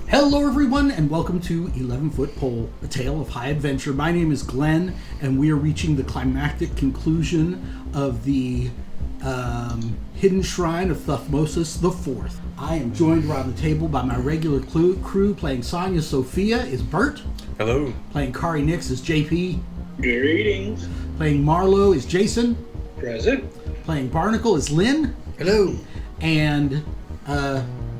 Hello everyone and welcome to 11 Foot Pole, a tale of high adventure. My name is Glenn and we are reaching the climactic conclusion of the hidden shrine of Thutmosis IV. I am joined around the table by my regular crew. Playing Sonia Sophia is Bert. Hello. Playing Kari Nix is JP. Greetings. Playing Marlowe is Jason. Present. Playing Barnacle is Lynn. Hello. And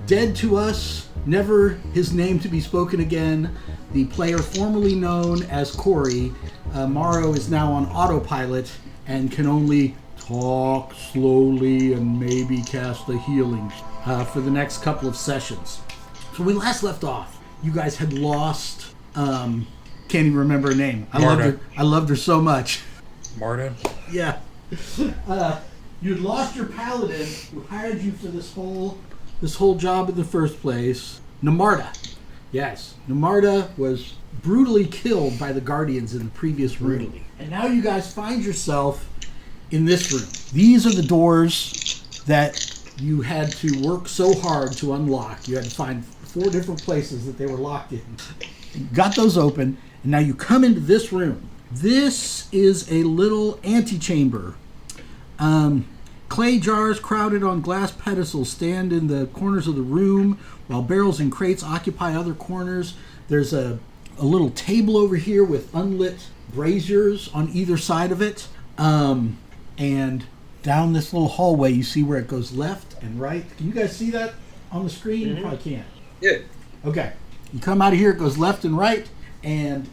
dead to us, never his name to be spoken again, the player formerly known as Corey. Morrow is now on autopilot and can only talk slowly and maybe cast a healing for the next couple of sessions. So when we last left off, you guys had lost, can't even remember her name. I loved her so much. Marta? Yeah. You'd lost your paladin who hired you for this whole job in the first place. Namarta. Yes. Namarta was brutally killed by the Guardians in the previous room. And now you guys find yourself in this room. These are the doors that you had to work so hard to unlock. You had to find 4 different places that they were locked in. You got those open, and now you come into this room. This is a little antechamber. Clay jars crowded on glass pedestals stand in the corners of the room, while barrels and crates occupy other corners. There's a little table over here with unlit braziers on either side of it. And down this little hallway, you see where it goes left and right. Can you guys see that on the screen? You probably can't. Yeah. Okay. You come out of here, it goes left and right, and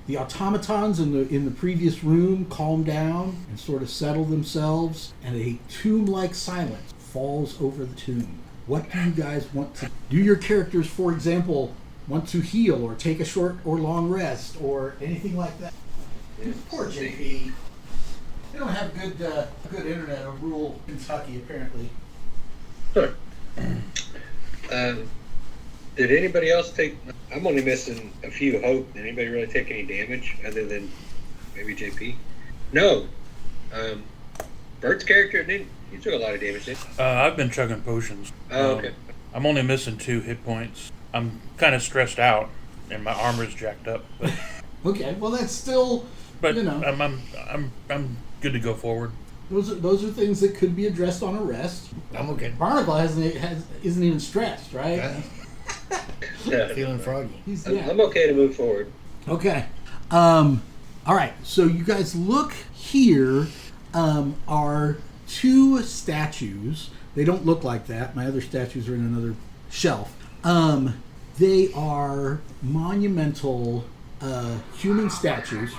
the automatons in the previous room calm down and sort of settle themselves, and a tomb-like silence falls over the tomb. What do you guys want to do? Your characters, for example, want to heal or take a short or long rest or anything like that? Poor JP. They don't have good internet in rural Kentucky, apparently. Huh. Did anybody else take... I'm only missing a few hope. Did anybody really take any damage other than maybe JP? No. Bert's character, he took a lot of damage, didn't he? I've been chugging potions. Oh, okay. I'm only missing 2 hit points. I'm kind of stressed out, and my armor's jacked up. But, Okay, well that's still, but you know. I'm good to go forward. Those are things that could be addressed on a rest. I'm okay. Barnacle isn't even stressed, right? Yeah. Feeling froggy. I'm okay to move forward. Okay. All right. So you guys look here. Are 2 statues. They don't look like that. My other statues are in another shelf. They are monumental human statues.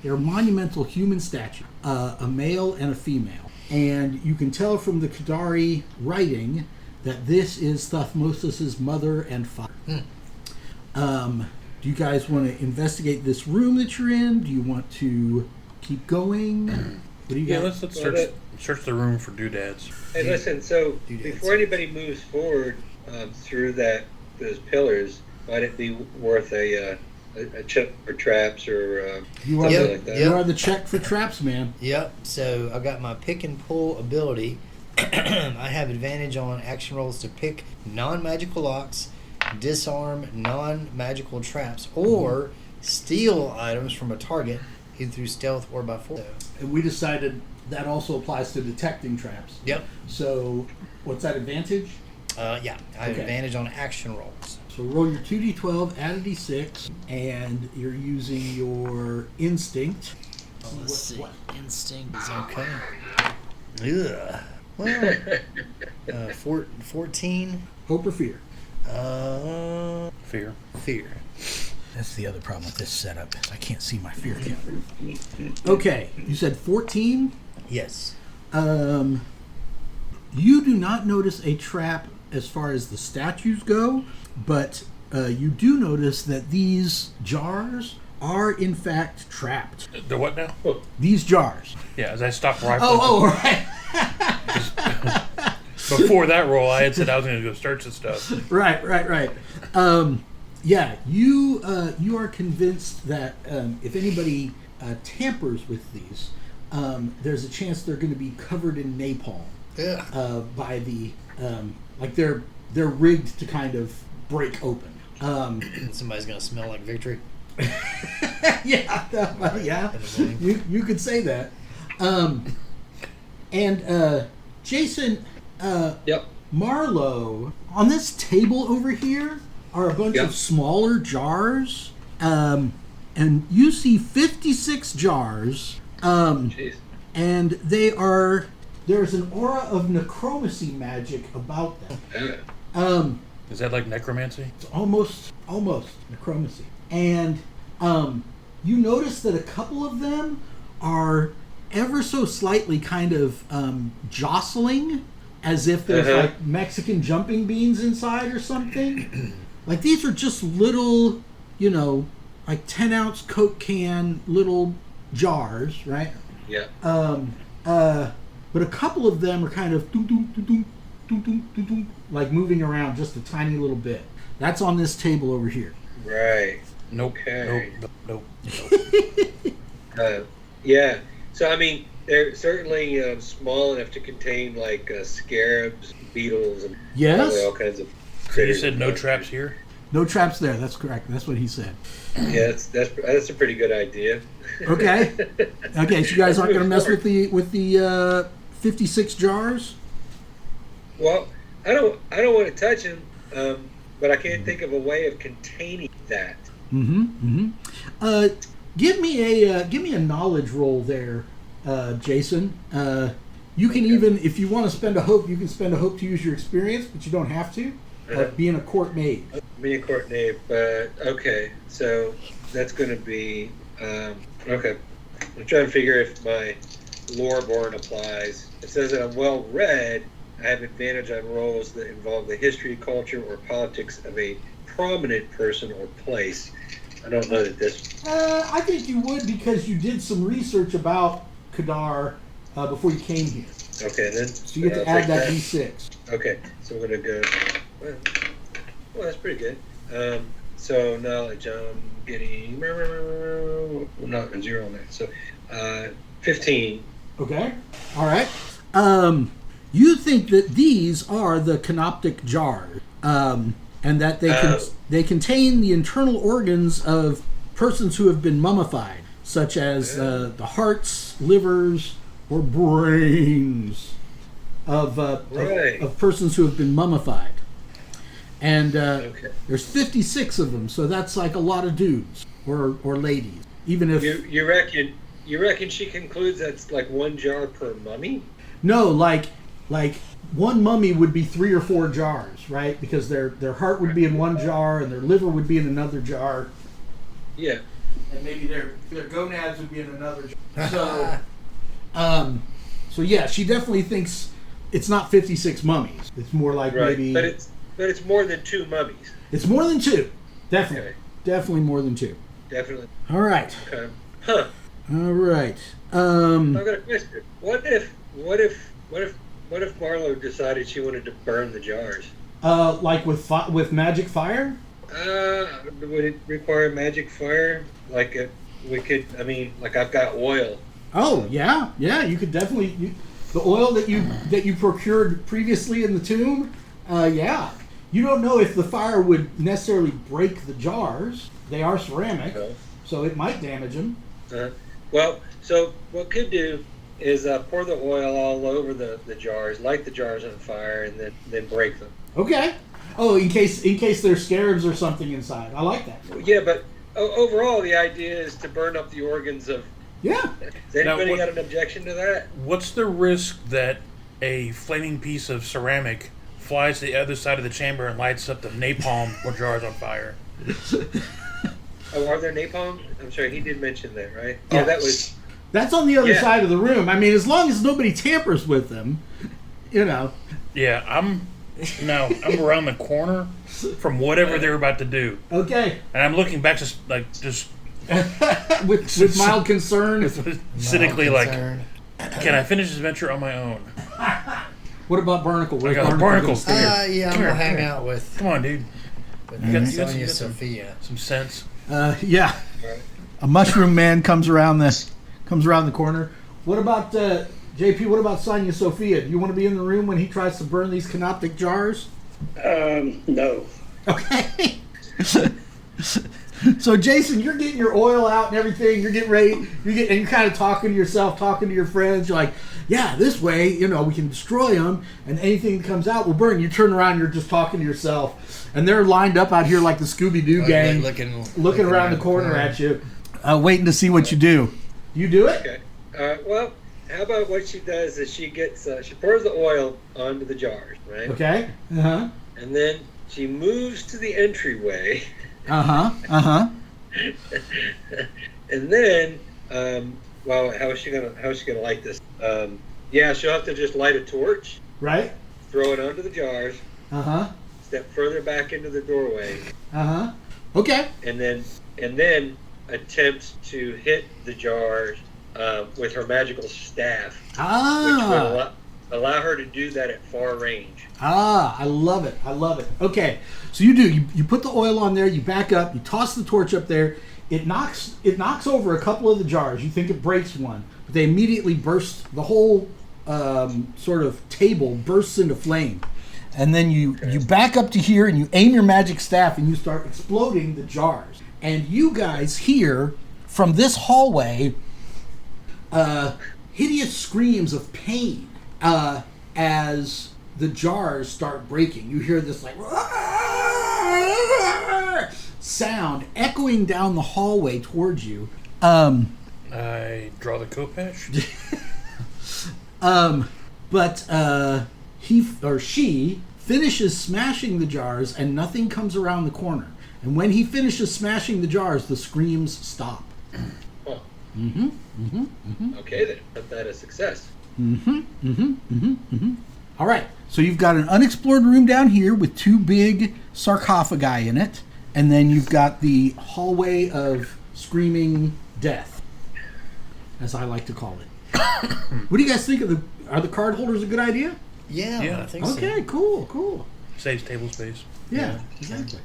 They're monumental human statues. A male and a female. And you can tell from the Kadari writing that this is Thutmosis' mother and father. Do you guys want to investigate this room that you're in? Do you want to keep going? What do you Let's search the room for doodads. Hey, listen, so before anybody moves forward through those pillars, might it be worth a check for traps or You something are, like that? you are the check for traps, man. Yep. So I got my pick and pull ability. I have advantage on action rolls to pick non-magical locks, disarm non-magical traps, or steal items from a target, either through stealth or by force. And we decided that also applies to detecting traps. Yep. So, what's that advantage? Yeah. I have Okay. advantage on action rolls. So roll your 2d12, add a d6, and you're using your instinct. Let's see. Instinct is okay. Ugh. Well, 14. Hope or fear? Fear. Fear. That's the other problem with this setup. Is I can't see my fear counter. Okay, you said 14. Yes. You do not notice a trap as far as the statues go, but you do notice that these jars are in fact trapped. The what now? These jars. Yeah, as I stopped rifling. Oh, right. Before that roll, I had said I was going to go search the stuff. Right. Yeah, you are convinced that if anybody tampers with these, there's a chance they're going to be covered in napalm by the like they're rigged to kind of break open. Somebody's gonna smell like victory. Yeah, yeah. You could say that. And Jason, Yep. Marlowe, on this table over here are a bunch Yep. of smaller jars, and you see 56 jars, Jeez. and there's an aura of necromancy magic about them. Is that like necromancy? It's almost necromancy. And you notice that a couple of them are ever so slightly kind of jostling, as if there's like Mexican jumping beans inside or something. Like these are just little, like 10-ounce Coke can little jars, right? Yeah. But a couple of them are kind of like moving around just a tiny little bit. That's on this table over here. Right. Nope. Okay. Nope. Yeah. So, I mean, they're certainly small enough to contain, like, scarabs, beetles, and Yes. probably all kinds of So you critters. said no traps here? No traps there. That's correct. That's what he said. Yeah, that's a pretty good idea. Okay. Okay. So you guys aren't going to mess with the 56 jars? Well, I don't want to touch them, but I can't think of a way of containing that. Give me a knowledge roll there, Jason. You can even, if you want to spend a hope, you can spend a hope to use your experience, but you don't have to. Being a court maid. Being a court knave, but okay. So that's going to be okay. I'm trying to figure if my Loreborn applies. It says that I'm well read. I have advantage on roles that involve the history, culture, or politics of a prominent person or place. I don't know that this. I think you would, because you did some research about Kadar before you came here. Okay, then. So you get to add that D6. Okay, so we're going to go. Well, that's pretty good. So knowledge, I'm getting not a 0 on that. So 15. Okay. All right. You think that these are the canoptic jars, and that they contain the internal organs of persons who have been mummified, such as the hearts, livers, or brains of persons who have been mummified. And there's 56 of them, so that's like a lot of dudes or ladies. Even if you reckon she concludes that's like one jar per mummy? No, like one mummy would be 3 or 4 jars, right? Because their heart would be in one jar and their liver would be in another jar. Yeah. And maybe their gonads would be in another jar. So yeah, she definitely thinks it's not 56 mummies. It's more like maybe. But it's more than 2 mummies. It's more than 2. Definitely. Okay. Definitely more than 2. Definitely. All right. Okay. Huh. All right. I've got a question. What if Marlowe decided she wanted to burn the jars? Like with magic fire? Would it require magic fire? Like I've got oil. Oh yeah, you could definitely the oil that you procured previously in the tomb. Yeah, you don't know if the fire would necessarily break the jars. They are ceramic, so it might damage them. Well, so what could do is pour the oil all over the jars, light the jars on fire, and then break them. Okay. Oh, in case there's scarabs or something inside. I like that. Yeah, but overall, the idea is to burn up the organs of. Yeah. Has anybody got an objection to that? What's the risk that a flaming piece of ceramic flies to the other side of the chamber and lights up the napalm or jars on fire? Oh, are there napalm? I'm sorry, he did mention that, right? Yeah. Oh, that was. That's on the other side of the room. I mean, as long as nobody tampers with them, Yeah, I'm around the corner from whatever they're about to do, Okay. and I'm looking back just with mild concern. cynically like, can I finish this adventure on my own? What about Barnacle? I got Barnacle. Yeah, I'm Come gonna here, hang come here. out with Come on, dude. you got Sonia some- Sophia. Some sense. Yeah. A mushroom man comes around the corner. What about JP? What about Sonia Sophia? Do you want to be in the room when he tries to burn these canoptic jars? No. Okay. So Jason, you're getting your oil out and everything. You're getting ready. And you're kind of talking to yourself, talking to your friends. You're like, yeah, this way, we can destroy them, and anything that comes out will burn. You turn around, you're just talking to yourself, and they're lined up out here like the Scooby-Doo gang, looking around the corner at you, waiting to see what you do. You do it? Okay. Well, how about what she does is she gets she pours the oil onto the jars, right? Okay. Uh-huh. And then she moves to the entryway. Uh-huh. Uh-huh. And then, well, how is she gonna light this? Yeah, she'll have to just light a torch. Right. Throw it onto the jars. Uh-huh. Step further back into the doorway. Uh-huh. Okay. And then attempts to hit the jars with her magical staff, which would allow her to do that at far range. I love it. I love it. Okay, so you put the oil on there, you back up, you toss the torch up there. It knocks over a couple of the jars. You think it breaks one, but they immediately burst. The whole sort of table bursts into flame. And then you back up to here and you aim your magic staff and you start exploding the jars. And you guys hear from this hallway hideous screams of pain as the jars start breaking. You hear this like sound echoing down the hallway towards you. I draw the Kopesh. But he or she finishes smashing the jars and nothing comes around the corner. And when he finishes smashing the jars, the screams stop. Oh. Mm-hmm. Mm-hmm. Mm-hmm. Okay, then. Let that a success. Mm-hmm. Mm-hmm. Mm-hmm. Mm-hmm. All right. So you've got an unexplored room down here with two big sarcophagi in it. And then you've got the hallway of screaming death, as I like to call it. What do you guys think of are the card holders a good idea? Yeah. I think so. Okay, cool. Saves table space. Yeah, exactly.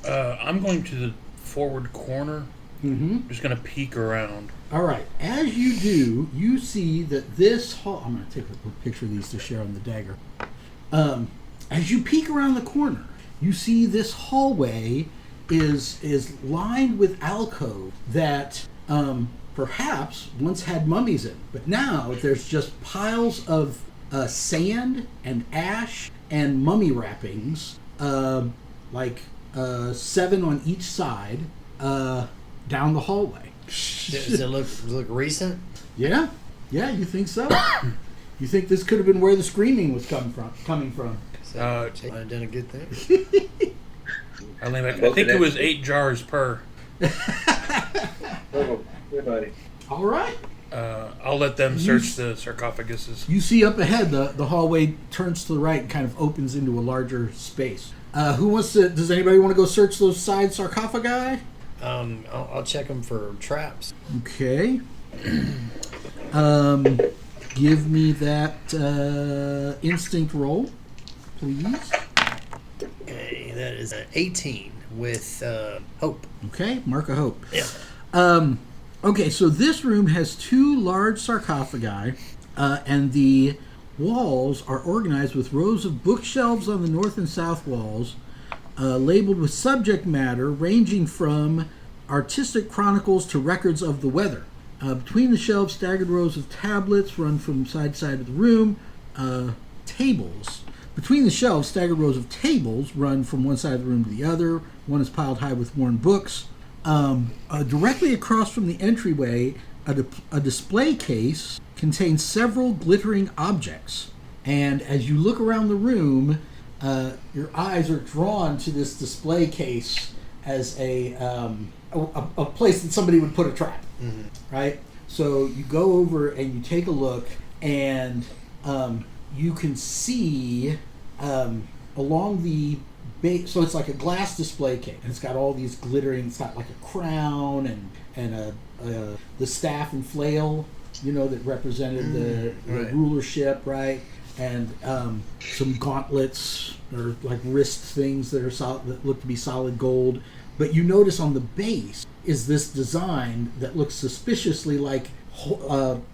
I'm going to the forward corner. Mm-hmm. Just going to peek around. All right. As you do, you see that this hall... I'm going to take a picture of these to share on the dagger. As you peek around the corner, you see this hallway is lined with alcove that perhaps once had mummies in. But now there's just piles of sand and ash and mummy wrappings, like 7 on each side, down the hallway. Does it look recent? Yeah, you think so? You think this could have been where the screaming was coming from? So I've done a good thing. I think it was 8 jars per. Oh, good buddy. All right. I'll let them search the sarcophaguses. You see up ahead, the hallway turns to the right and kind of opens into a larger space. Who wants to? Does anybody want to go search those side sarcophagi? I'll check them for traps. Okay. Give me that instinct roll, please. Okay, that is an 18 with hope. Okay, mark a hope. Yeah. Okay, so this room has 2 large sarcophagi, and the walls are organized with rows of bookshelves on the north and south walls, labeled with subject matter ranging from artistic chronicles to records of the weather. Between the shelves, staggered rows of tablets run from side to side of the room. Tables. Between the shelves, staggered rows of tables run from one side of the room to the other. One is piled high with worn books. Directly across from the entryway, a display case contains several glittering objects. And as you look around the room, your eyes are drawn to this display case as a place that somebody would put a trap, right? So you go over and you take a look, and you can see along the base. So it's like a glass display case, and it's got all these glittering. It's got like a crown and the staff and flail, that represented the right. rulership, right? And some gauntlets or like wrist things that are solid, that look to be solid gold. But you notice on the base is this design that looks suspiciously like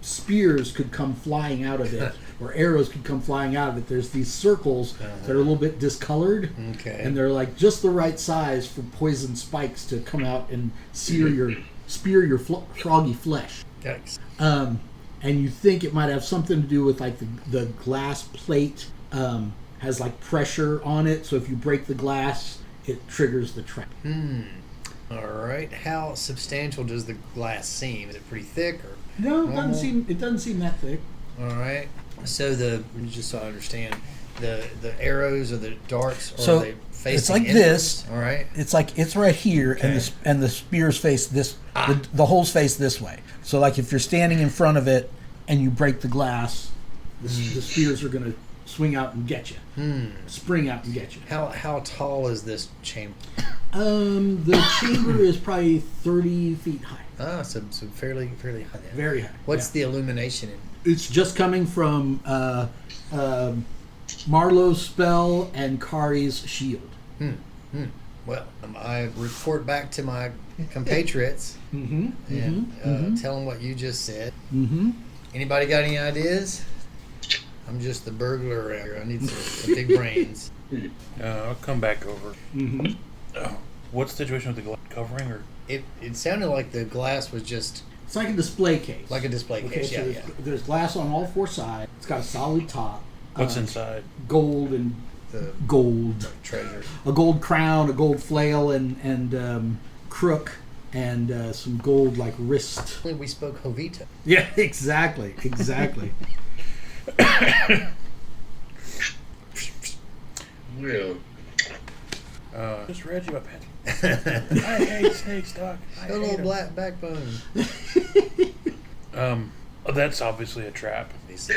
spears could come flying out of it, or arrows could come flying out of it. There's these circles that are a little bit discolored, and they're like just the right size for poison spikes to come out and spear your froggy flesh. Yikes. And you think it might have something to do with like the glass plate has like pressure on it, so if you break the glass, it triggers the trap. All right. How substantial does the glass seem? Is it pretty thick or? No, it doesn't seem that thick. All right. So just so I understand, the arrows or the darts, So, are they facing it's like inwards? this. All right. It's like it's right here, and the spears face this. The holes face this way. So, like if you're standing in front of it And you break the glass, the spears are going to swing out and get you. Spring out and get you. How tall is this chamber? The chamber is probably 30 feet high. So fairly high then. Very high. What's the illumination in? It's just coming from Marlowe's spell and Kari's shield. Well, I report back to my compatriots and tell them what you just said. Anybody got any ideas? I'm just the burglar around here. I need some big brains. I'll come back over. What's the situation with the glass covering? Or It sounded like the glass was just It's like a display case. like a display case. so there's glass on all four sides. It's got a solid top. what's inside? Gold and The gold. treasure. A gold crown, a gold flail, and crook, and some gold like wrist. We spoke Jovita. Yeah, exactly. Yeah. Just read you a pen. I hate snakes, Doc. I A hate little 'em. black backbone. That's obviously a trap. Obviously.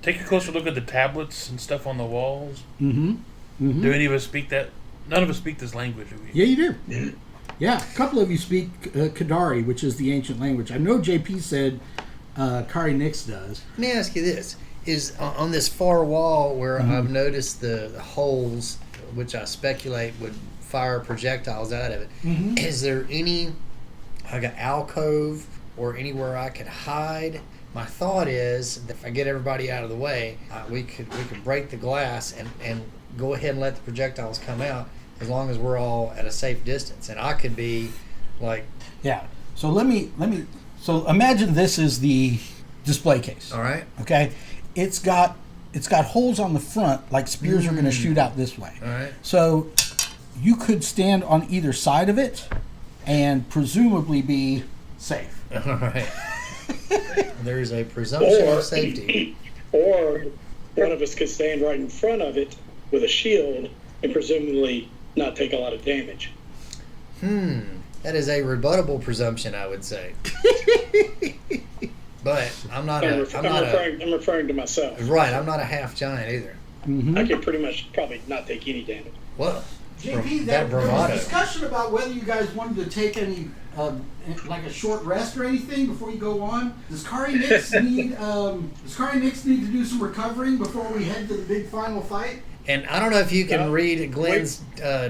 Take a closer look at the tablets and stuff on the walls. Mm-hmm. Do any of us speak that? None of us speak this language, do we? Yeah, you do. Yeah, a couple of you speak Kadari, which is the ancient language. I know JP said Kari Nix does. Let me ask you this: is on this far wall where I've noticed the holes, which I speculate would fire projectiles out of it, is there any like an alcove or anywhere I could hide? My thought is that if I get everybody out of the way, we could break the glass and go ahead and let the projectiles come out as long as we're all at a safe distance. And I could be like, Yeah. So let me. So imagine this is the display case. all right, Okay. It's got holes on the front, like spears are going to shoot out this way. all right. So you could stand on either side of it, and presumably be safe. All right. There's a presumption of safety. Or one of us could stand right in front of it with a shield and presumably not take a lot of damage. That is a rebuttable presumption, I would say. But I'm not I'm a referring to myself. right. I'm not a half giant either. I could pretty much probably not take any damage. Well, JP, that there was bravado. discussion about whether you guys wanted to take any, like a short rest or anything before you go on. Does Kari Nix need to do some recovering before we head to the big final fight? And I don't know if you can Yeah. read Glenn's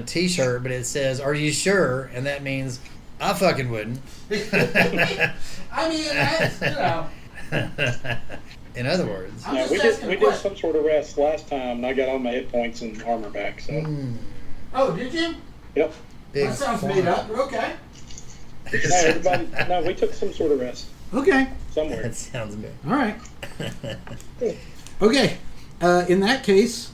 T-shirt, but it says, "Are you sure?" And that means I fucking wouldn't. I mean, that's, In other words, I'm Yeah, just we asking did a question. some sort of rest last time, and I got all my hit points and armor back. So, Oh, did you? yep. big That sounds farm. made up. Okay. No, we took some sort of rest Okay. somewhere. That sounds good. All right. Okay. In that case,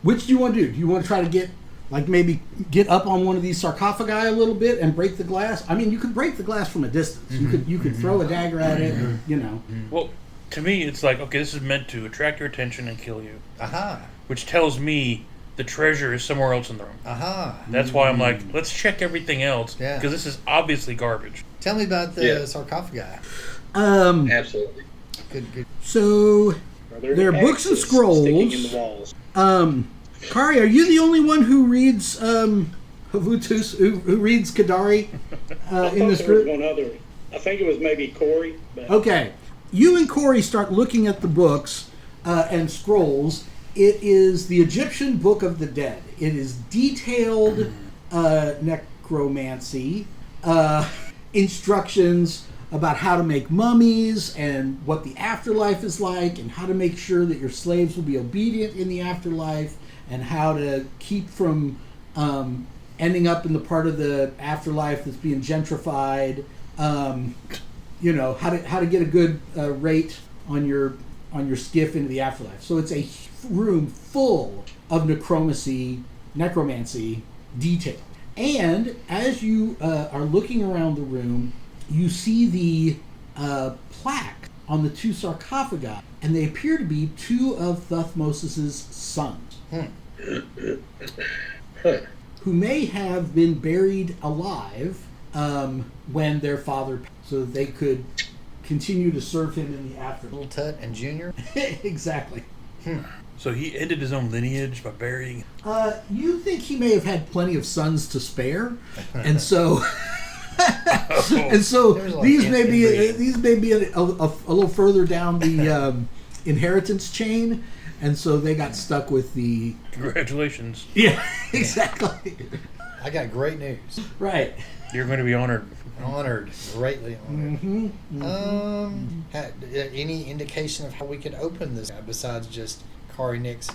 which do you want to do? Do you want to try to get, like, maybe get up on one of these sarcophagi a little bit and break the glass? I mean, you could break the glass from a distance. You could throw a dagger at it, or, Well, to me, it's like, okay, this is meant to attract your attention and kill you, Aha, which tells me the treasure is somewhere else in the room. aha. That's why I'm like, let's check everything else, Yeah. because this is obviously garbage. Tell me about the Yeah. sarcophagi. Absolutely. Good. So, there are books and axes sticking in scrolls. the walls. Kari, are you the only one who reads Havutus, who reads Kadari in this there was group? one other. I think it was maybe Corey. But Okay. You and Corey start looking at the books and scrolls. It is the Egyptian Book of the Dead. It is detailed necromancy, instructions about how to make mummies and what the afterlife is like and how to make sure that your slaves will be obedient in the afterlife and how to keep from ending up in the part of the afterlife that's being gentrified. You know, how to get a good rate on your skiff into the afterlife. So it's a room full of necromancy detail. And as you are looking around the room, you see the plaque on the two sarcophagi, and they appear to be two of Thutmose' sons, who may have been buried alive when their father passed, so that they could continue to serve him in the afterlife. Little Tut and Junior? Exactly. So he ended his own lineage by burying. You think he may have had plenty of sons to spare, and so and so Like these may be a little further down the inheritance chain, and so they got stuck with the. Congratulations. Yeah, exactly. I got great news. Right. You're going to be honored. Honored, greatly honored. Mm-hmm. Any indication of how we could open this besides just Kari Nix?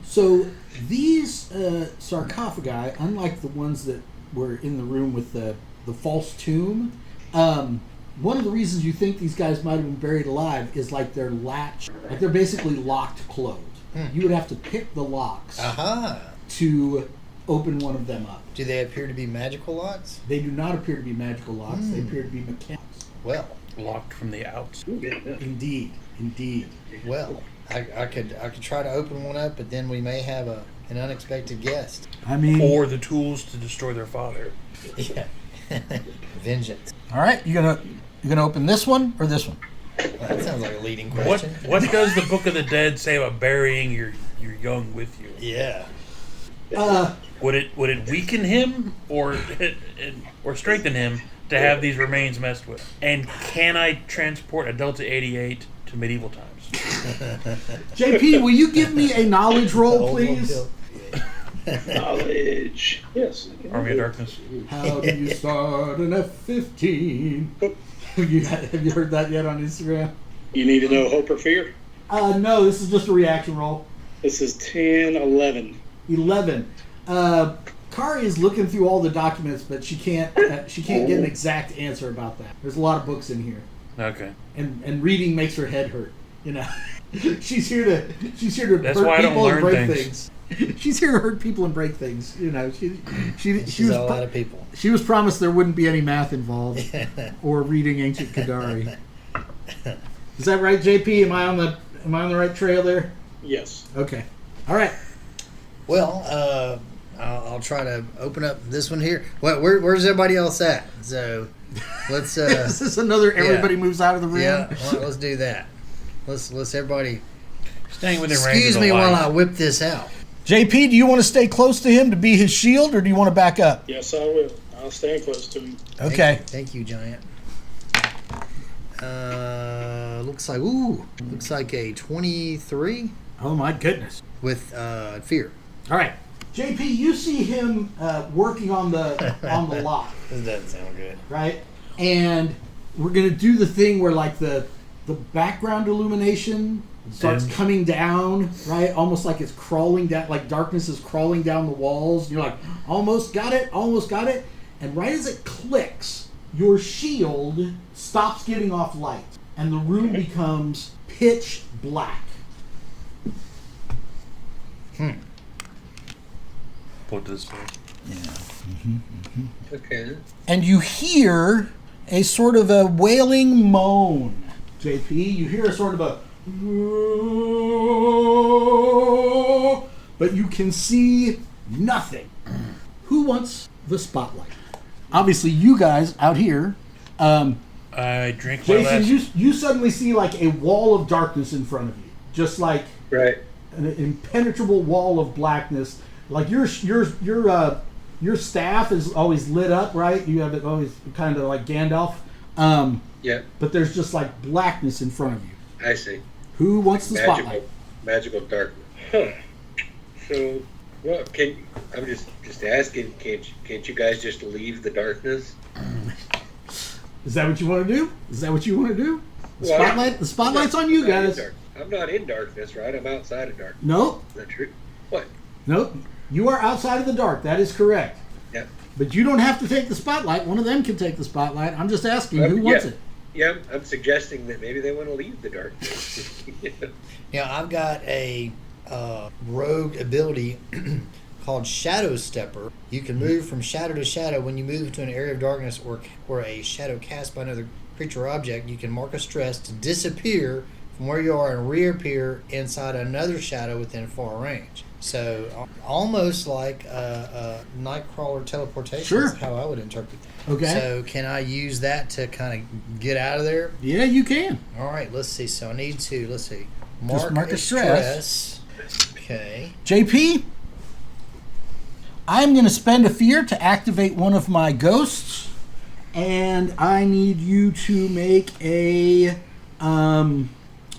So these sarcophagi, unlike the ones that were in the room with the false tomb, one of the reasons you think these guys might have been buried alive is like they're latched, like they're basically locked closed. You would have to pick the locks to open one of them up. Do they appear to be magical locks? They do not appear to be magical locks. They appear to be mechanical. Well, Locked from the outs. Indeed. well, I could try to open one up, but then we may have an unexpected guest. I mean, Or the tools to destroy their father. Yeah, vengeance. All right, you gonna open this one or this one? Well, that sounds like a leading What question. does the Book of the Dead say about burying your young with you? Yeah. Would it weaken him or strengthen him to have these remains messed with? And can I transport a Delta 88 to medieval times? JP, will you give me a knowledge roll, please? Knowledge. Yes. Army of Darkness. How do you start an F-15? Have you heard that yet on Instagram? You need to know hope or fear? No, this is just a reaction roll. This is 10, 11. 11. Kari is looking through all the documents, but she can't get an exact answer about that. There's a lot of books in here, Okay. and reading makes her head hurt. You know, she's here to That's hurt why I don't people and learn break things. She's here to hurt people and break things. You know, she She's was all out of people. she was promised there wouldn't be any math involved or reading ancient Kadari. Is that right, JP? Am I on the right trail there? Yes. Okay. All right. Well, I'll try to open up this one here. Where's everybody else at? So let's. This is another everybody moves out of the room. Yeah, let's do that. Let's everybody. Staying within range of Excuse the me while light. I whip this out. JP, do you want to stay close to him to be his shield, or do you want to back up? Yes, I will. I'll stand close to him. Okay. Thank you, Giant. Looks like a 23 Oh my goodness. with fear. All right. JP, you see him working on the lock, This doesn't sound good. right? And we're gonna do the thing where like the background illumination starts Dim. coming down, right? Almost like it's crawling down, like darkness is crawling down the walls. And you're like, almost got it. And right as it clicks, your shield stops giving off light, and the room becomes pitch black. Put this way. Okay. And you hear a sort of a wailing moan. JP, you hear a sort of a, but you can see nothing. Who wants the spotlight? Obviously, you guys out here. I drink my Jason, last. you suddenly see like a wall of darkness in front of you, just like Right. an impenetrable wall of blackness. Like your staff is always lit up, right? You have it always kind of like Gandalf. Yeah, But there's just like blackness in front of you. I see. Who wants the spotlight? Magical darkness. Huh. So, well, I'm just asking, can't you guys just leave the darkness? Is that what you want to do? Is that what you want to do? The Well, spotlight. The spotlight's on you I'm not in guys. I'm not in darkness, right? I'm outside of darkness. Nope. Is that true? What? Nope. You are outside of the dark. That is correct. Yeah. But you don't have to take the spotlight. One of them can take the spotlight. I'm just asking who wants it. Yeah, I'm suggesting that maybe they want to leave the darkness. Now, I've got a rogue ability called Shadow Stepper. You can move from shadow to shadow. When you move to an area of darkness or a shadow cast by another creature or object, you can mark a stress to disappear from where you are and reappear inside another shadow within far range. So almost like a Nightcrawler teleportation Sure. is how I would interpret that. Okay. So can I use that to kind of get out of there? Yeah, you can. All right, let's see. So I need to, mark a stress. Okay. JP, I'm going to spend a fear to activate one of my ghosts, and I need you to make a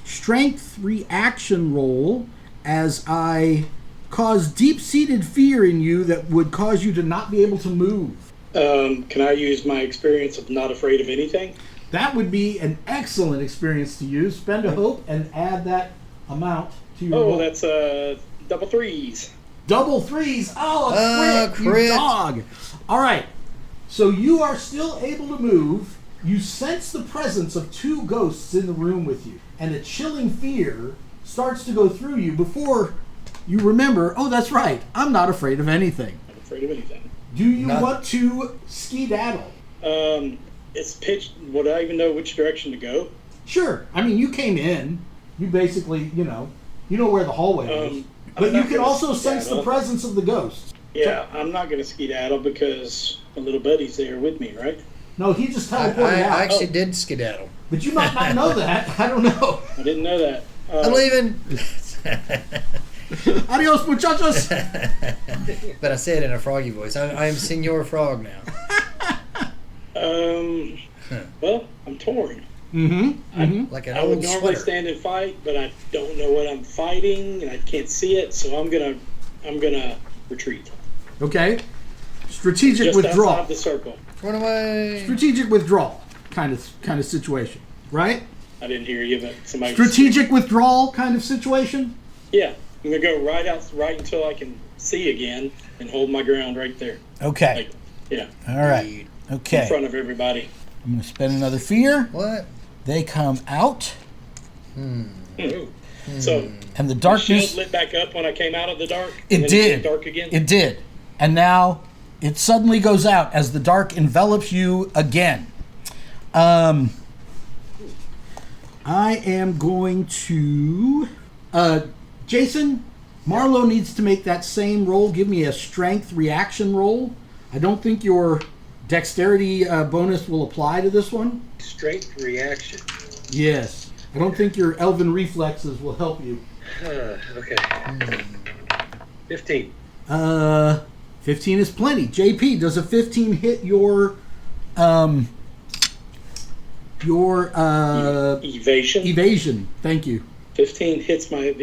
strength reaction roll as I cause deep-seated fear in you that would cause you to not be able to move. Can I use my experience of not afraid of anything? That would be an excellent experience to use. Spend a hope and add that amount to your roll. That's double threes. Double threes. Oh, a crit, crit. you dog. All right. So you are still able to move. You sense the presence of two ghosts in the room with you. And a chilling fear starts to go through you before you remember, oh, that's right. I'm not afraid of anything. Not afraid of anything. Do you want to skedaddle? It's pitched. Would I even know which direction to go? Sure. I mean, you came in. You basically, you know where the hallway is. But I'm you not can gonna also sense the skedaddle. presence of the ghosts. Yeah, I'm not going to skedaddle because my little buddy's there with me, right? No, he just I teleported out. actually did skedaddle. But you might not know that. I don't know. I didn't know that. I'm leaving. Adios, muchachos. But I said it in a froggy voice. I am Senor Frog now. Well, I'm torn. Like an I would old normally sweater. stand and fight, but I don't know what I'm fighting, and I can't see it, so I'm gonna retreat. Okay. Strategic Just withdrawal. outside the circle. Run away. Strategic withdrawal kind of situation, right? I didn't hear you, but somebody. Strategic withdrawal kind of situation. Yeah, I'm gonna go right until I can see again, and hold my ground right there. Okay. Like, yeah, All right. in Okay. front of everybody. I'm going to spend another fear. What? They come out, So and the shield darkness. lit back up when I came out of the dark. It and then did. It dark again. It did. And now it suddenly goes out as the dark envelops you again. I am going to... Jason, Marlo needs to make that same roll. Give me a strength reaction roll. I don't think your dexterity bonus will apply to this one. Strength reaction. Yes. I don't think your elven reflexes will help you. Okay. 15. 15 is plenty. JP, does a 15 hit your Evasion. evasion? Thank you. 15 hits my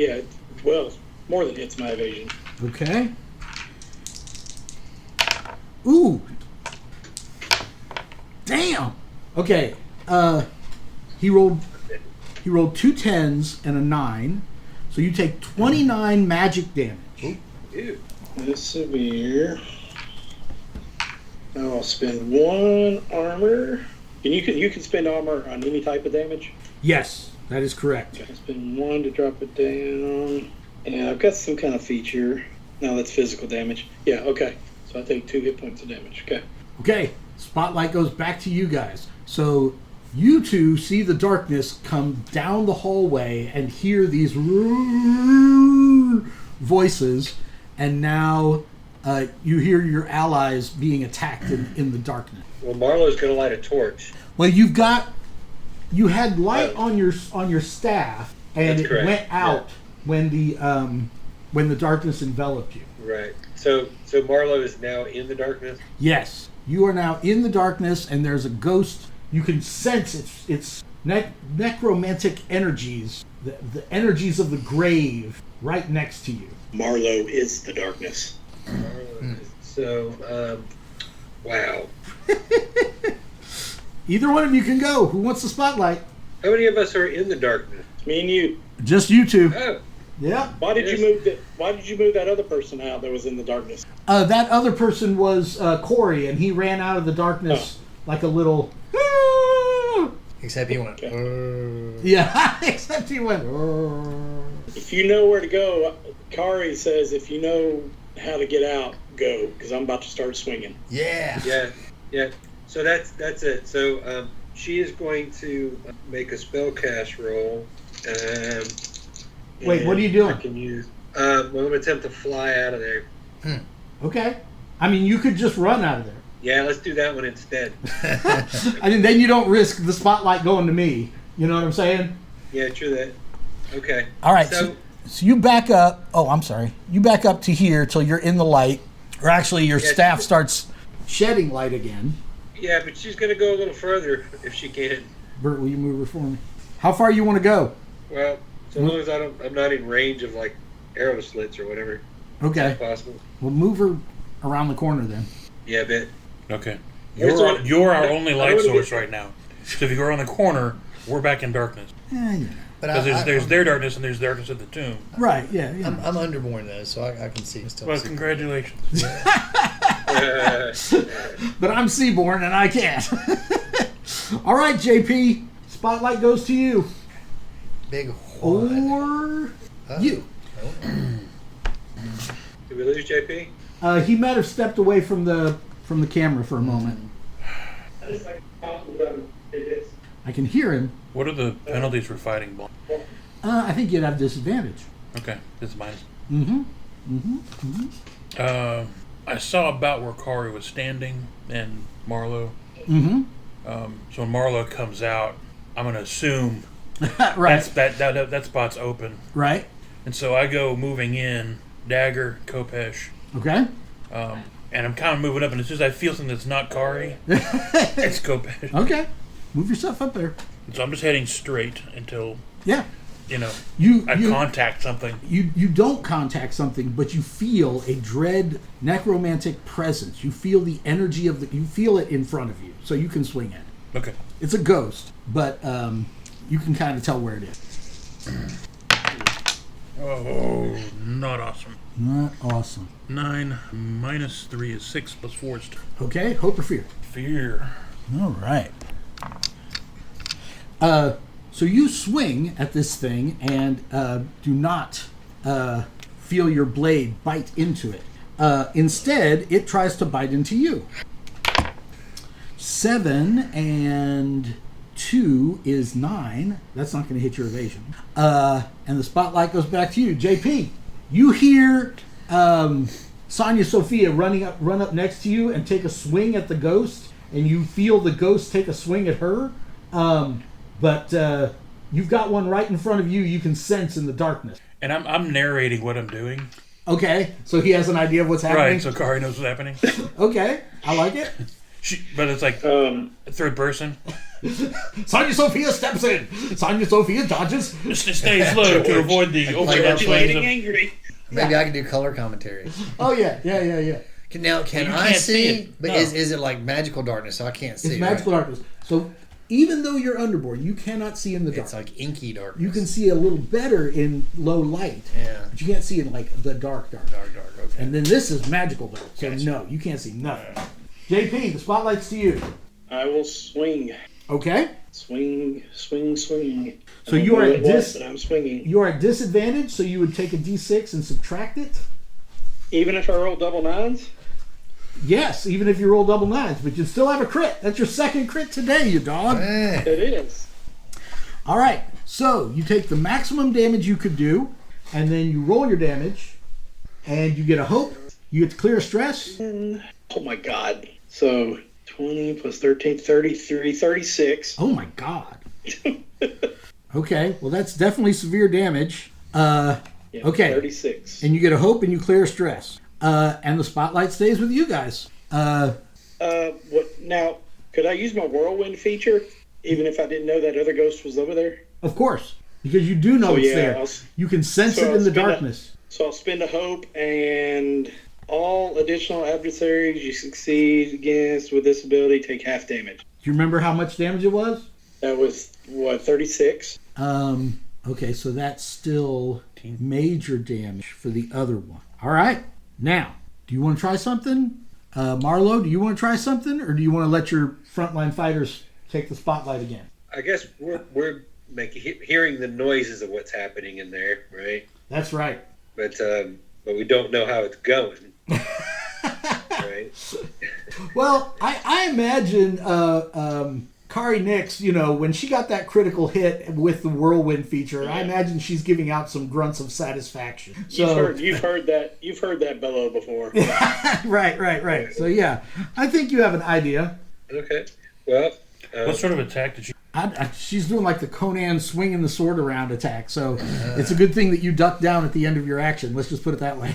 more than hits my evasion. Okay. Ooh. Damn. Okay. He rolled 2 10s and a 9. So you take 29 magic damage. Ew. That's severe. I'll spend 1 armor. And you can spend armor on any type of damage. Yes, that is correct. I spend 1 to drop it down. And I've got some kind of feature. No, that's physical damage. Yeah, okay. So I take 2 hit points of damage. Okay. Okay. Spotlight goes back to you guys. So you two see the darkness come down the hallway and hear these voices, and now you hear your allies being attacked in the darkness. Well, Marlo's going to light a torch. Well, you had light on your staff, and That's it correct. went out when the darkness enveloped you. Right. So Marlo is now in the darkness? Yes, you are now in the darkness, and there's a ghost. You can sense its necromantic energies, the energies of the grave, right next to you. Marlo is the darkness. So, wow. Either one of you can go. Who wants the spotlight? How many of us are in the darkness? It's me and you. Just you two. Oh, Yeah. Why did you move that? Why did you move that other person out that was in the darkness? That other person was Corey, and he ran out of the darkness like a little. Except he went. Yeah, except he went. If you know where to go, Kari says if you know how to get out, go, because I'm about to start swinging. Yeah. yeah. So that's it. So she is going to make a spell cast roll. Wait, what are you doing? I can use. Well, I'm going to attempt to fly out of there. Okay. I mean, you could just run out of there. Yeah, let's do that one instead. I mean, then you don't risk the spotlight going to me. You know what I'm saying? Yeah, true that. Okay. All right. So So you back up. Oh, I'm sorry. You back up to here till you're in the light, or actually your staff starts shedding light again. yeah, but she's going to go a little further if she can. Bert, will you move her for me? How far you want to go? Well, so long as I'm not in range of like arrow slits or whatever. Okay. If possible. We'll move her around the corner then. Yeah, a bit. Okay. Where's You're our only I light wanna source get- right now. So if you go around the corner, we're back in darkness. Yeah. But Because there's their darkness and there's darkness at the tomb. Right. Yeah. I'm underborn though, so I can see. Still Well, see. congratulations. But I'm Seaborn and I can't. All right, JP. Spotlight goes to you. Big one. Or you. Did we lose JP? He might have stepped away from the camera for a moment. I can hear him. What are the penalties for fighting blind? I think you'd have disadvantage. Okay, this is minus. I saw about where Kari was standing and Marlo. So when Marlo comes out, I'm gonna assume Right. that spot's open, Right. and so I go moving in, Dagger, Kopesh, Okay. and I'm kind of moving up. And as soon as I feel something that's not Kari, it's Kopesh. Okay. Move yourself up there. So I'm just heading straight until Yeah. I contact something. You don't contact something, but you feel a dread necromantic presence. You feel the energy of you feel it in front of you, so you can swing at it. Okay. It's a ghost, but you can kind of tell where it is. Oh, not awesome. Not awesome. 9 minus 3 is 6 plus 4 is 2. Okay, hope or fear. Fear. All right. So you swing at this thing and do not feel your blade bite into it. Instead, it tries to bite into you. 7 and 2 is 9. That's not going to hit your evasion. And the spotlight goes back to you. JP, you hear Sonia Sophia run up next to you and take a swing at the ghost, and you feel the ghost take a swing at her. But you've got one right in front of you can sense in the darkness. And I'm narrating what I'm doing. Okay, so he has an idea of what's happening? Right, so Kari knows what's happening. Okay, I like it. But it's like third person. Sonia Sophia steps in. Sonia Sophia dodges. Just to stay slow to avoid the overarching of... angry. Maybe I can do color commentary. Oh, yeah. Now, can You I can't see? see it. But No. is it like magical darkness? So I can't see. It's magical darkness. So even though you're underborn, you cannot see in the dark. It's like inky darkness. You can see a little better in low light. Yeah. But you can't see in like the dark. Dark. Okay. And then this is magical dark. So no, you can't see nothing. JP, the spotlight's to you. I will swing. Okay. Swing. So I don't you know are what at it was, but I'm swinging. You are at disadvantage, so you would take a d6 and subtract it. Even if I roll double nines? Yes, even if you roll double nines, but you still have a crit. That's your second crit today, you dog. Eh. It is. All right, so you take the maximum damage you could do, and then you roll your damage, and you get a hope. You get to clear stress. Oh my god. So 20 plus 13, 33, 36. Oh my god. Okay, well that's definitely severe damage. Yeah, Okay. 36. And you get a hope and you clear stress. And the spotlight stays with you guys. What now? Could I use my whirlwind feature, even if I didn't know that other ghost was over there? Of course, because you do know So, it's yeah, there. I'll- You can sense so it I'll in the spend a- darkness. So I'll spend a hope and All additional adversaries you succeed against with this ability take half damage. Do you remember how much damage it was? That was, 36? Okay, so that's still major damage for the other one. All right. Now, do you want to try something? Marlo, do you want to try something? Or do you want to let your frontline fighters take the spotlight again? I guess we're hearing the noises of what's happening in there, right? That's right. But we don't know how it's going. Right? Well, I imagine Kari Nix, when she got that critical hit with the whirlwind feature, I imagine she's giving out some grunts of satisfaction. So, You've heard that bellow before. Right. So yeah, I think you have an idea. Okay. Well, What sort of attack did she? She's doing like the Conan swinging the sword around attack, so it's a good thing that you ducked down at the end of your action. Let's just put it that way.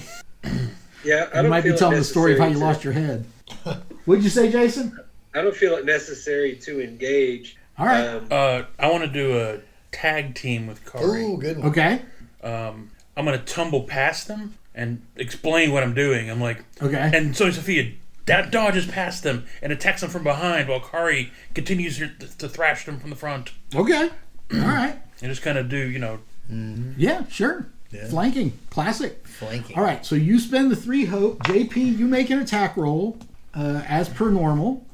Yeah, I You don't might be feel it telling the story of how you necessary lost your head. What'd you say, Jason? I don't feel it necessary to engage. All right. I want to do a tag team with Kari. Ooh, good one. Okay. I'm going to tumble past them and explain what I'm doing. I'm like, Okay. and so Sophia dodges past them and attacks them from behind while Kari continues to thrash them from the front. Okay. All right. And just kind of do, Yeah, sure. Yeah. Flanking. Classic. Flanking. All right. So you spend the 3 hope. JP, you make an attack roll as per normal.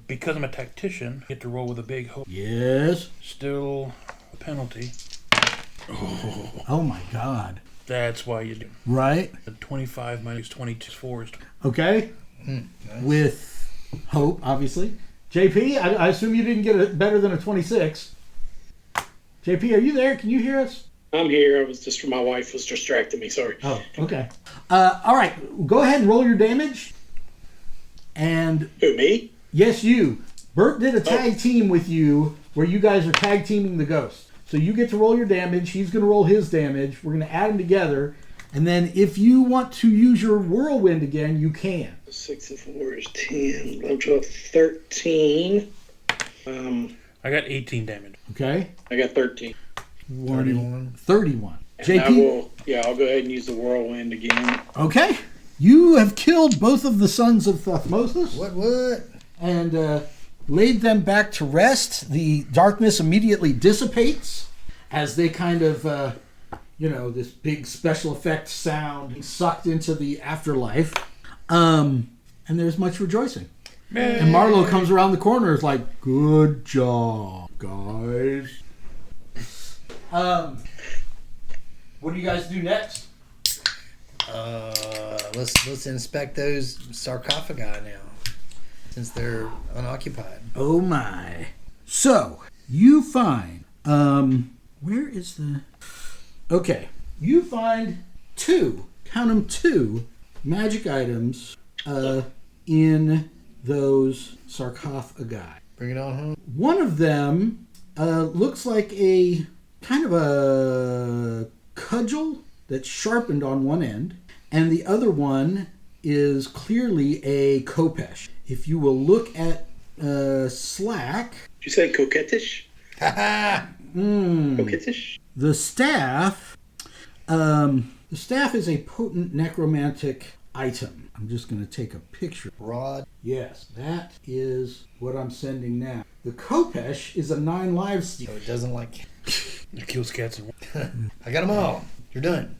Because I'm a tactician, I get to roll with a big hope. Yes. Still a penalty. Oh my God. That's why you do. Right. The 25 minus 22 is 4 is Okay. Nice. With hope, obviously. JP, I assume you didn't get it better than a 26. JP, are you there? Can you hear us? I'm here. I was just, my wife was distracting me. Sorry. Oh, okay. All right. Go ahead and roll your damage. And Who, me? yes, you. Bert did a tag team with you where you guys are tag teaming the ghost. So you get to roll your damage. He's going to roll his damage. We're going to add them together. And then if you want to use your whirlwind again, you can. 6 and 4 is 10. I'm 12, 13. I got 18 damage. Okay? I got 13. 31. And JP? I'll go ahead and use the whirlwind again. Okay. You have killed both of the sons of Thutmose What? and laid them back to rest. The darkness immediately dissipates as they kind of, this big special effects sound sucked into the afterlife. And there's much rejoicing. And Marlo comes around the corner and is like, good job, guys. What do you guys do next? Let's inspect those sarcophagi now, since they're unoccupied. Oh my. So, you find, where is the... Okay, you find 2, count them 2, magic items in those sarcophagi. Bring it on home. One of them looks like a kind of a cudgel that's sharpened on one end, and the other one is clearly a khopesh. If you will look at Slack... Did you say coquettish? Coquettish? The staff is a potent necromantic item. I'm just going to take a picture. Rod. Yes, that is what I'm sending now. The khopesh is a 9 live steal. So it doesn't like... It kills cats and I got them all. You're done.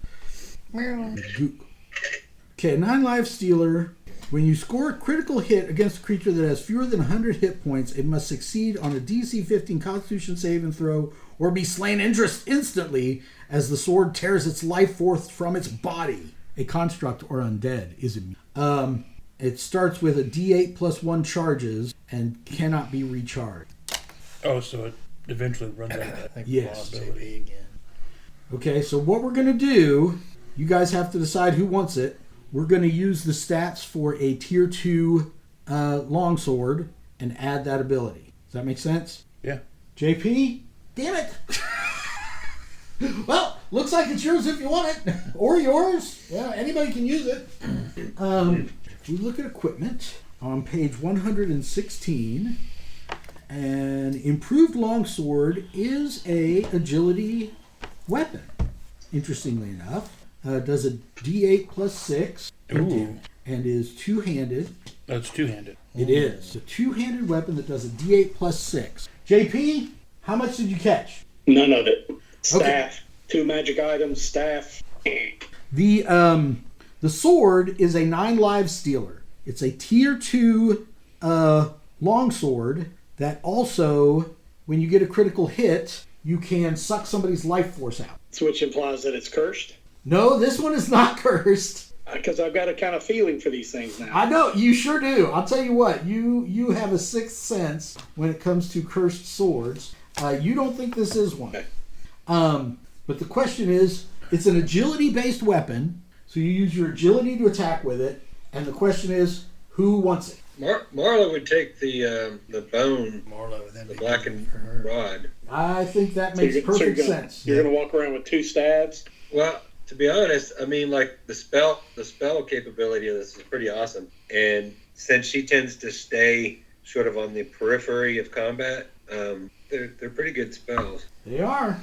Okay, 9 live stealer. When you score a critical hit against a creature that has fewer than 100 hit points, it must succeed on a DC 15 Constitution save and throw, or be slain instantly as the sword tears its life forth from its body. A construct or undead is immune. It starts with a D8 plus 1 charges and cannot be recharged. Oh, so it eventually runs out of that. Thank Yes. JP again. Okay, so what we're going to do, you guys have to decide who wants it. We're going to use the stats for a tier 2 longsword and add that ability. Does that make sense? Yeah. JP? Damn it! Well, looks like it's yours if you want it. Or yours. Yeah, anybody can use it. We look at equipment on page 116. An improved longsword is a agility weapon, interestingly enough. does a D8 plus 6. Ooh. And is two-handed. That's two-handed. It is. A two-handed weapon that does a D8 plus 6. JP, how much did you catch? None of it. Staff. Okay. 2 magic items, staff. The sword is a 9 lives stealer. It's a tier 2 longsword that also, when you get a critical hit, you can suck somebody's life force out. Which implies that it's cursed. No, this one is not cursed. Because I've got a kind of feeling for these things now. I know, you sure do. I'll tell you what, you have a sixth sense when it comes to cursed swords. You don't think this is one. Okay. But the question is, it's an agility-based weapon, so you use your agility to attack with it, and the question is, who wants it? Marla would take the bone, Marlo, that'd the be blackened good for her. rod. I think that makes you're perfect gonna, sense. You're going to walk around with 2 stabs? Well, to be honest, I mean, like the spell capability of this is pretty awesome. And since she tends to stay sort of on the periphery of combat, they're pretty good spells. They are.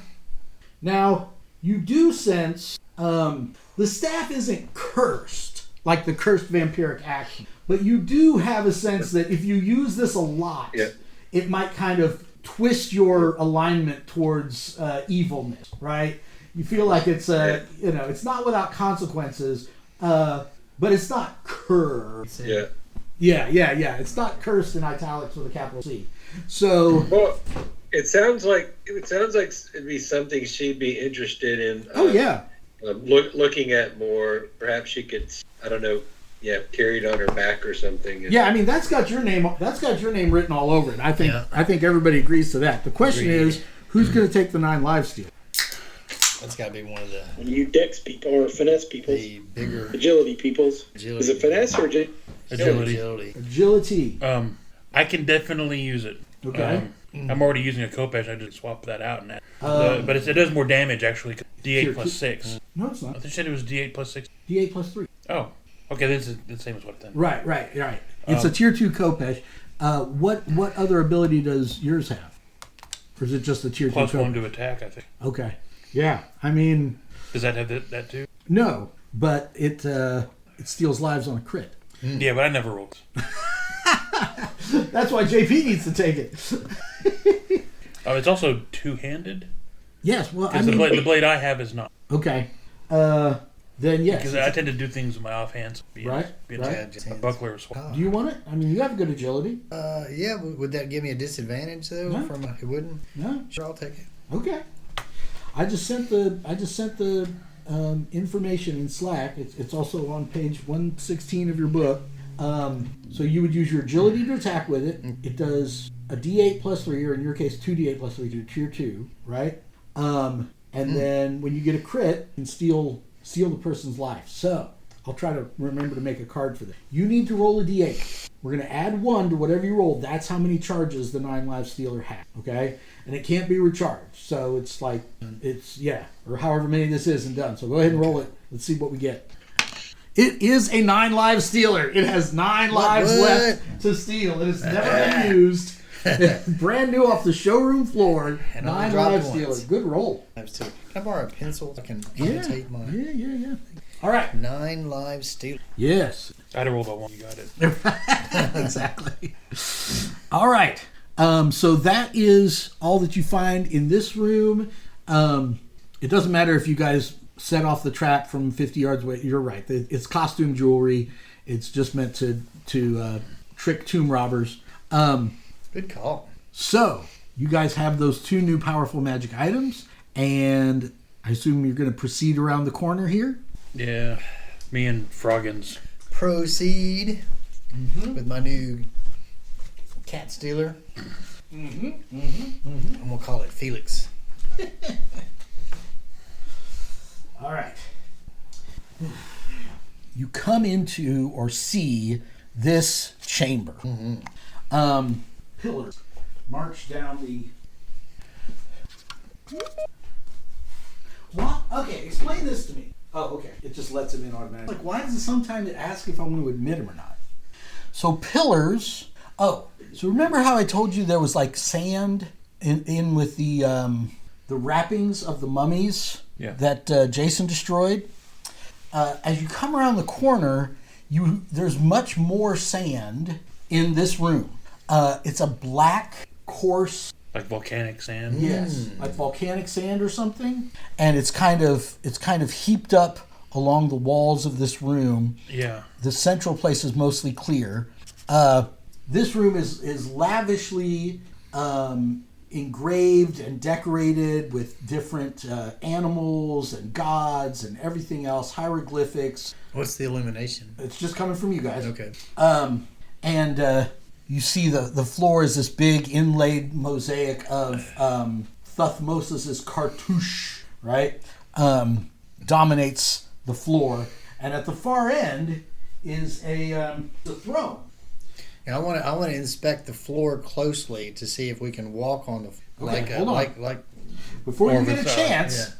Now, you do sense the staff isn't cursed, like the cursed vampiric action, but you do have a sense that if you use this a lot, Yeah. it might kind of twist your alignment towards evilness, right? You feel like it's it's not without consequences, but it's not cursed. Yeah. Yeah. It's not cursed in italics with a capital C. So, Well, it sounds like it'd be something she'd be interested in. oh yeah, looking at more. Perhaps she could, I don't know, carried on her back or something. yeah. I mean, that's got your name. That's got your name written all over it. I think everybody agrees to that. The question is, who's going to take the 9 lives steal? That's got to be one of the When you dex people or finesse people, bigger agility peoples. agility. Is it finesse or Agility. Agility. I can definitely use it. Okay. I'm already using a Kopesh. I just swap that out. But it does more damage, actually. D8 plus 6. No, it's I not. thought you said it was D8 plus 6. D8 plus 3. Oh. Okay, this is the same as what then. Right. It's a tier 2 Kopesh. What other ability does yours have? Or is it just a tier 2 Plus Kopesh? 1 to attack, I think. Okay. Yeah. I mean, Does that have that too? no, but it steals lives on a crit. Yeah, but I never rolled. That's why JP needs to take it. It's also two-handed. Yes. Well, I Because mean, the blade I have is not. okay. Then yes. Because I tend to do things with my offhands. Right. A buckler or sword. Do you want it? I mean, you have good agility. Yeah, would that give me a disadvantage though? No. It wouldn't. No. Sure, I'll take it. Okay. I just sent the information in Slack. It's also on page 116 of your book. So you would use your agility to attack with it. It does a D8 plus 3, or in your case, 2D8 plus 3 to tier 2, right? And then when you get a crit, you can steal the person's life. So I'll try to remember to make a card for this. You need to roll a D8. We're going to add 1 to whatever you roll. That's how many charges the 9 lives stealer has, okay? And it can't be recharged. So it's like, or however many this is and done. So go ahead and roll it. Let's see what we get. It is a 9 lives stealer. It has 9 lives left to steal. It has never been used. It's brand new off the showroom floor. And 9 dropped lives once. stealer. Good roll. Can I borrow a pencil? I can Yeah. annotate mine. Yeah. All right. 9 lives steal. Yes. I had to roll by 1. You got it. Exactly. All right. So that is all that you find in this room. It doesn't matter if you guys set off the trap from 50 yards away. You're right. It's costume jewelry. It's just meant to trick tomb robbers. Good call. So you guys have those 2 new powerful magic items, and I assume you're going to proceed around the corner here. Yeah. Me and Froggins. Proceed with my new cat stealer. I'm gonna call it Felix. All right. You come into or see this chamber. Pillars march down the. What? Okay, explain this to me. Oh, okay. It just lets him in automatically. Like, why does it sometimes ask if I want to admit him or not? So pillars. Oh, so remember how I told you there was like sand in with the wrappings of the mummies Yeah. that Jason destroyed? as you come around the corner, there's much more sand in this room. It's a black, coarse, like volcanic sand. yes, like volcanic sand or something, and it's kind of heaped up along the walls of this room. Yeah. The central place is mostly clear. This room is lavishly engraved and decorated with different animals and gods and everything else, hieroglyphics. What's the illumination? It's just coming from you guys. Okay. And you see the floor is this big inlaid mosaic of Thutmose' cartouche, right? Dominates the floor, and at the far end is the throne. And I want to inspect the floor closely to see if we can walk on the Hold on. like Before you get a Orvis, chance, yeah.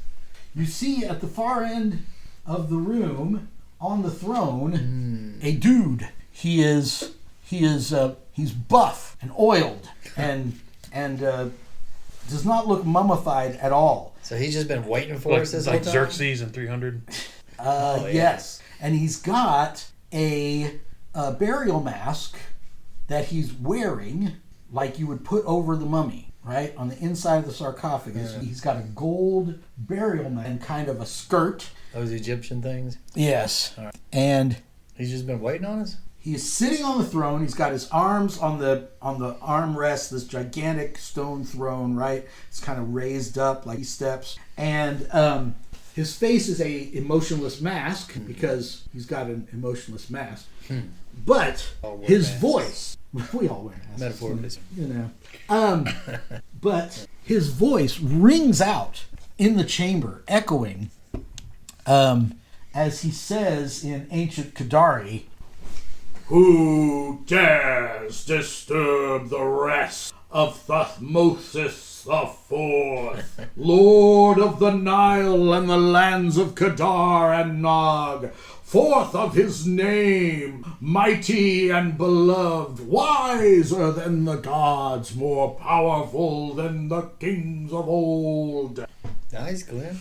you see at the far end of the room on the throne a dude. He's buff and oiled and does not look mummified at all. So he's just been waiting for Like, us this whole like time. Xerxes in 300. yeah. Yes, and he's got a burial mask that he's wearing, like you would put over the mummy, right on the inside of the sarcophagus. Yeah. He's got a gold burial mask and kind of a skirt. Those Egyptian things. Yes, All right. and He's just been waiting on us. he's sitting on the throne. He's got his arms on the armrest, this gigantic stone throne, right? It's kind of raised up like he steps, and his face is a emotionless mask because he's got an emotionless mask. But All wear his masks. voice, we all wear masks, Metaphorically. you know. But his voice rings out in the chamber, echoing, as he says in ancient Kadari, "Who dares disturb the rest of Thutmose the Fourth, Lord of the Nile and the lands of Kadar and Nog, fourth of his name, mighty and beloved, wiser than the gods, more powerful than the kings of old." Nice, Glenn.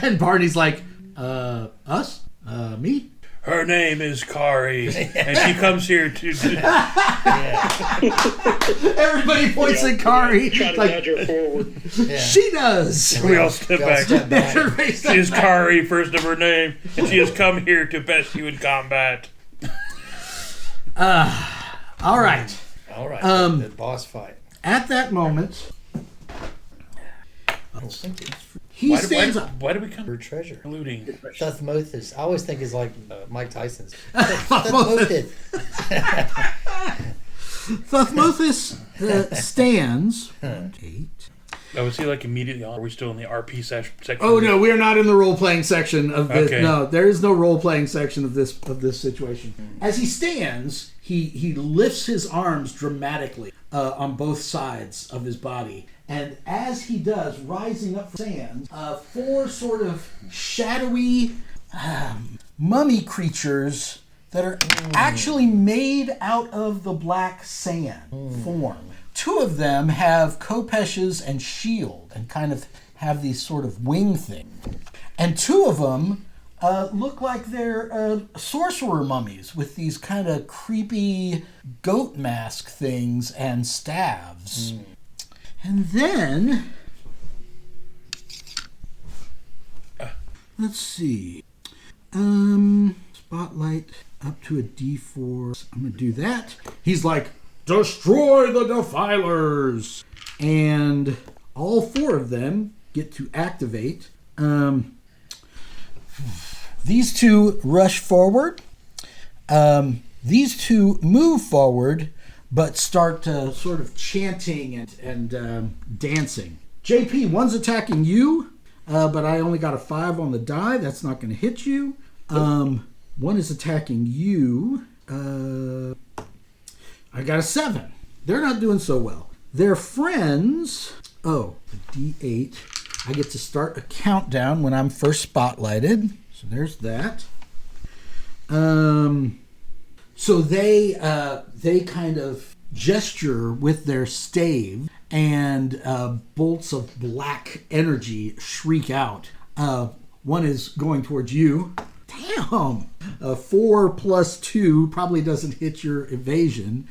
And Barney's like, us? Me? Her name is Kari, and she comes here to. Everybody points at Kari. Try to Like, nudge her forward. Yeah. she does. We all step back. Step back. Everybody She steps is back. Kari, first of her name, and she has come here to best you in combat. All right. All right. The boss fight. At that moment, I don't think it's he stands up. Why do we come for treasure. looting? Thutmose. I always think it's like Mike Tyson's. Thutmose stands. 8. Oh, was he like immediately on? Are we still in the RP section? Oh no, we are not in the role playing section of this. Okay. No, there is no role playing section of this situation. As he stands, he lifts his arms dramatically on both sides of his body, and as he does, rising up from sand, 4 sort of shadowy mummy creatures that are actually made out of the black sand form. 2 of them have kopeshes and shield and kind of have these sort of wing thing. And 2 of them look like they're sorcerer mummies with these kind of creepy goat mask things and staves. And then, let's see. Spotlight up to a D4. I'm going to do that. He's like, "Destroy the defilers!" And all 4 of them get to activate. These 2 rush forward. These 2 move forward, but start sort of chanting and dancing. JP, one's attacking you, but I only got a 5 on the die. That's not going to hit you. One is attacking you. I got a 7. They're not doing so well. Their friends... Oh, a D8. I get to start a countdown when I'm first spotlighted. So there's that. So they kind of gesture with their stave, and bolts of black energy shriek out. One is going towards you. Damn! 4 plus 2 probably doesn't hit your evasion.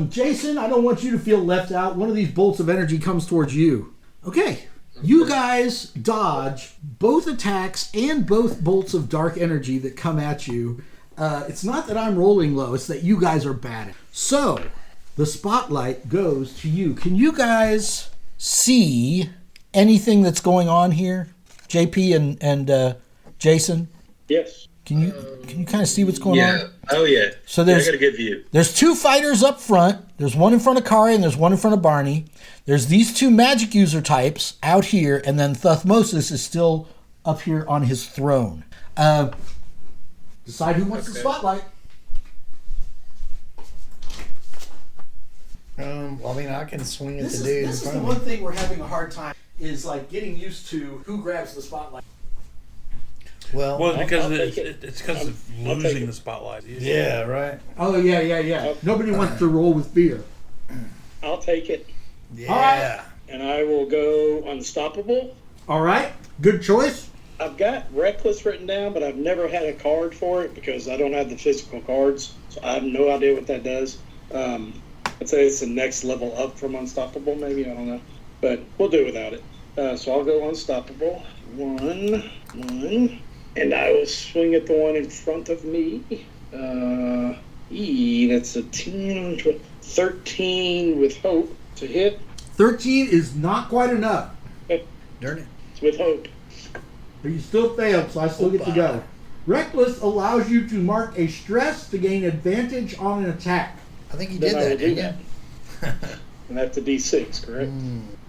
Jason, I don't want you to feel left out. One of these bolts of energy comes towards you. Okay. You guys dodge both attacks and both bolts of dark energy that come at you. It's not that I'm rolling low, it's that you guys are bad at it. So, the spotlight goes to you. Can you guys see anything that's going on here? JP and Jason? Yes. Can you kind of see what's going on? Yeah. Oh, yeah. So I got a good view. There's 2 fighters up front. There's one in front of Kari and there's one in front of Barney. There's these 2 magic user types out here, and then Thuthmosis is still up here on his throne. Decide who wants the spotlight. Well, I mean, I can swing at This the dude in is front the of one me. thing we're having a hard time is like getting used to who grabs the spotlight. Well, Well, it's because I'll of, take it. it's because of I'll take losing it. the spotlight. yeah, right. Oh, yeah. Nobody wants to roll with fear. I'll take it, Yeah. and I will go unstoppable. All right. Good choice. I've got reckless written down, but I've never had a card for it because I don't have the physical cards, so I have no idea what that does. I'd say it's the next level up from unstoppable, maybe, I don't know, but we'll do without it. So I'll go unstoppable. One, and I will swing at the one in front of me. That's a 10, 13 with hope to hit. 13 is not quite enough. Darn it. It's with hope. But you still failed, so I still get to go. Reckless allows you to mark a stress to gain advantage on an attack. I think you Then did I will that, do didn't that. And that's a D6, correct?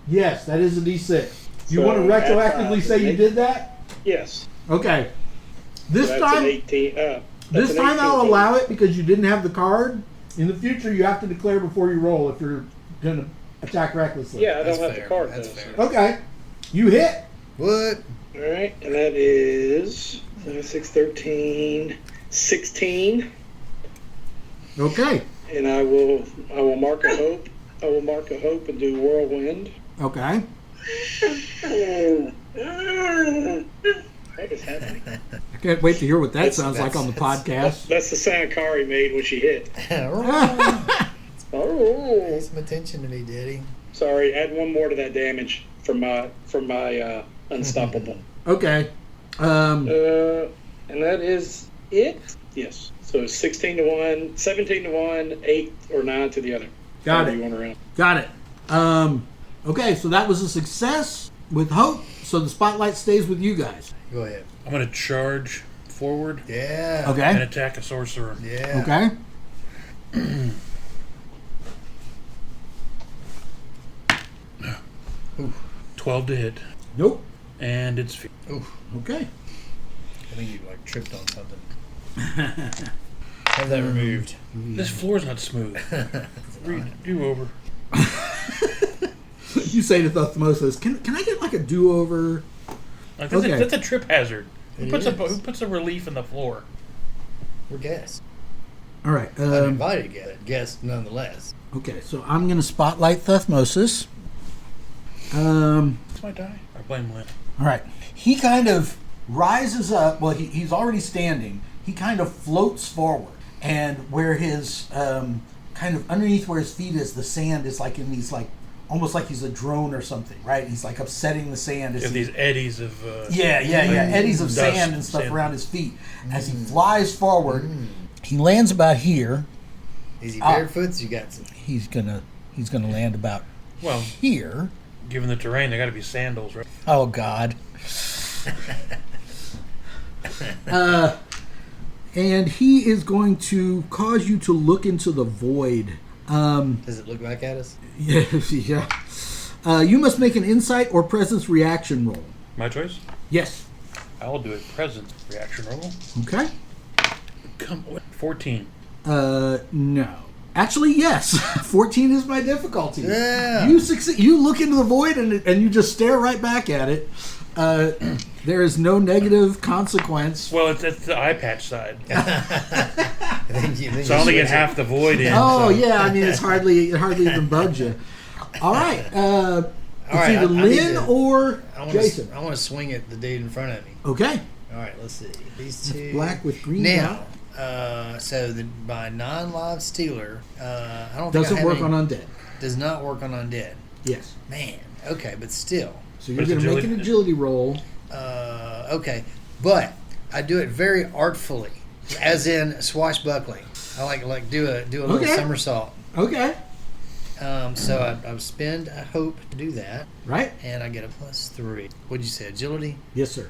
Yes, that is a D6. You So want to add retroactively 5 say you and did that? Yes. Okay. This So that's time, an 18. That's this an time 18 I'll total. allow it because you didn't have the card. In the future, you have to declare before you roll if you're going to attack recklessly. Yeah, I That's don't have fair. the card. That's though, fair. so- Okay. You hit. What? All right, and that is 6, 13, 16. Okay. And I will mark a hope. I will mark a hope and do whirlwind. Okay. What is happening? I can't wait to hear what that That's- sounds like on the podcast. That's the sound Kari made when she hit. Pay Oh, some attention to me, Daddy. sorry. Add one more to that damage from my unstoppable. Okay. And that is it. Yes. So it's 16 to 1, 17 to 1, 8 or 9 to the other. Got However it. You want around. Got it. Okay, so that was a success with hope. So the spotlight stays with you guys. Go ahead. I'm going to charge forward Yeah. and Okay. attack a sorcerer. Yeah. Okay. 12 to hit. Nope. And it's Okay. I think you like tripped on something. Have that removed. this floor's not smooth. Do over. You say to Thuthmosis, can I get like a do-over? Like, that's, Okay. that's a trip hazard. It Who puts a relief in the floor? We're guests. All right. Uninvited guests, nonetheless. Okay, so I'm going to spotlight Thuthmosis. It's my die. I blame Lynn. All right. He kind of rises up. Well, he's already standing. He kind of floats forward. And where his, kind of underneath where his feet is, the sand is like in these, like, almost like he's a drone or something, right? He's like upsetting the sand. You As have he, these eddies of yeah, eddies of dust sand and stuff sand. around his feet. As he flies forward, he lands about here. Is he barefoot? You got some. He's gonna land about Well, here. given the terrain, they got to be sandals, right? Oh God. And he is going to cause you to look into the void. Does it look back at us? Yeah. You must make an insight or presence reaction roll. My choice. Yes. I will do a present reaction roll. Okay. Come on. 14. No. Actually, yes. 14 is my difficulty. Yeah. You succeed. You look into the void and you just stare right back at it. There is no negative consequence. Well, it's the eye patch side. Then So I only get half the void in. Oh so. yeah, I mean it hardly even bugs you. All right, All right, either I need Lynn to- or I Jason. want to swing at the dude in front of me. Okay. All right, let's see. These two. Black with green. Now, so my non-live stealer, I don't think I Doesn't have work any- on undead. Does not work on undead. Yes. Man, okay, but still. So you're But it's going to make an agility roll. Okay, but I do it very artfully, as in swashbuckling. I like do a little Okay. somersault. Okay. So I spend a hope to do that, Right? and I get a +3. What'd you say? Agility? Yes, sir.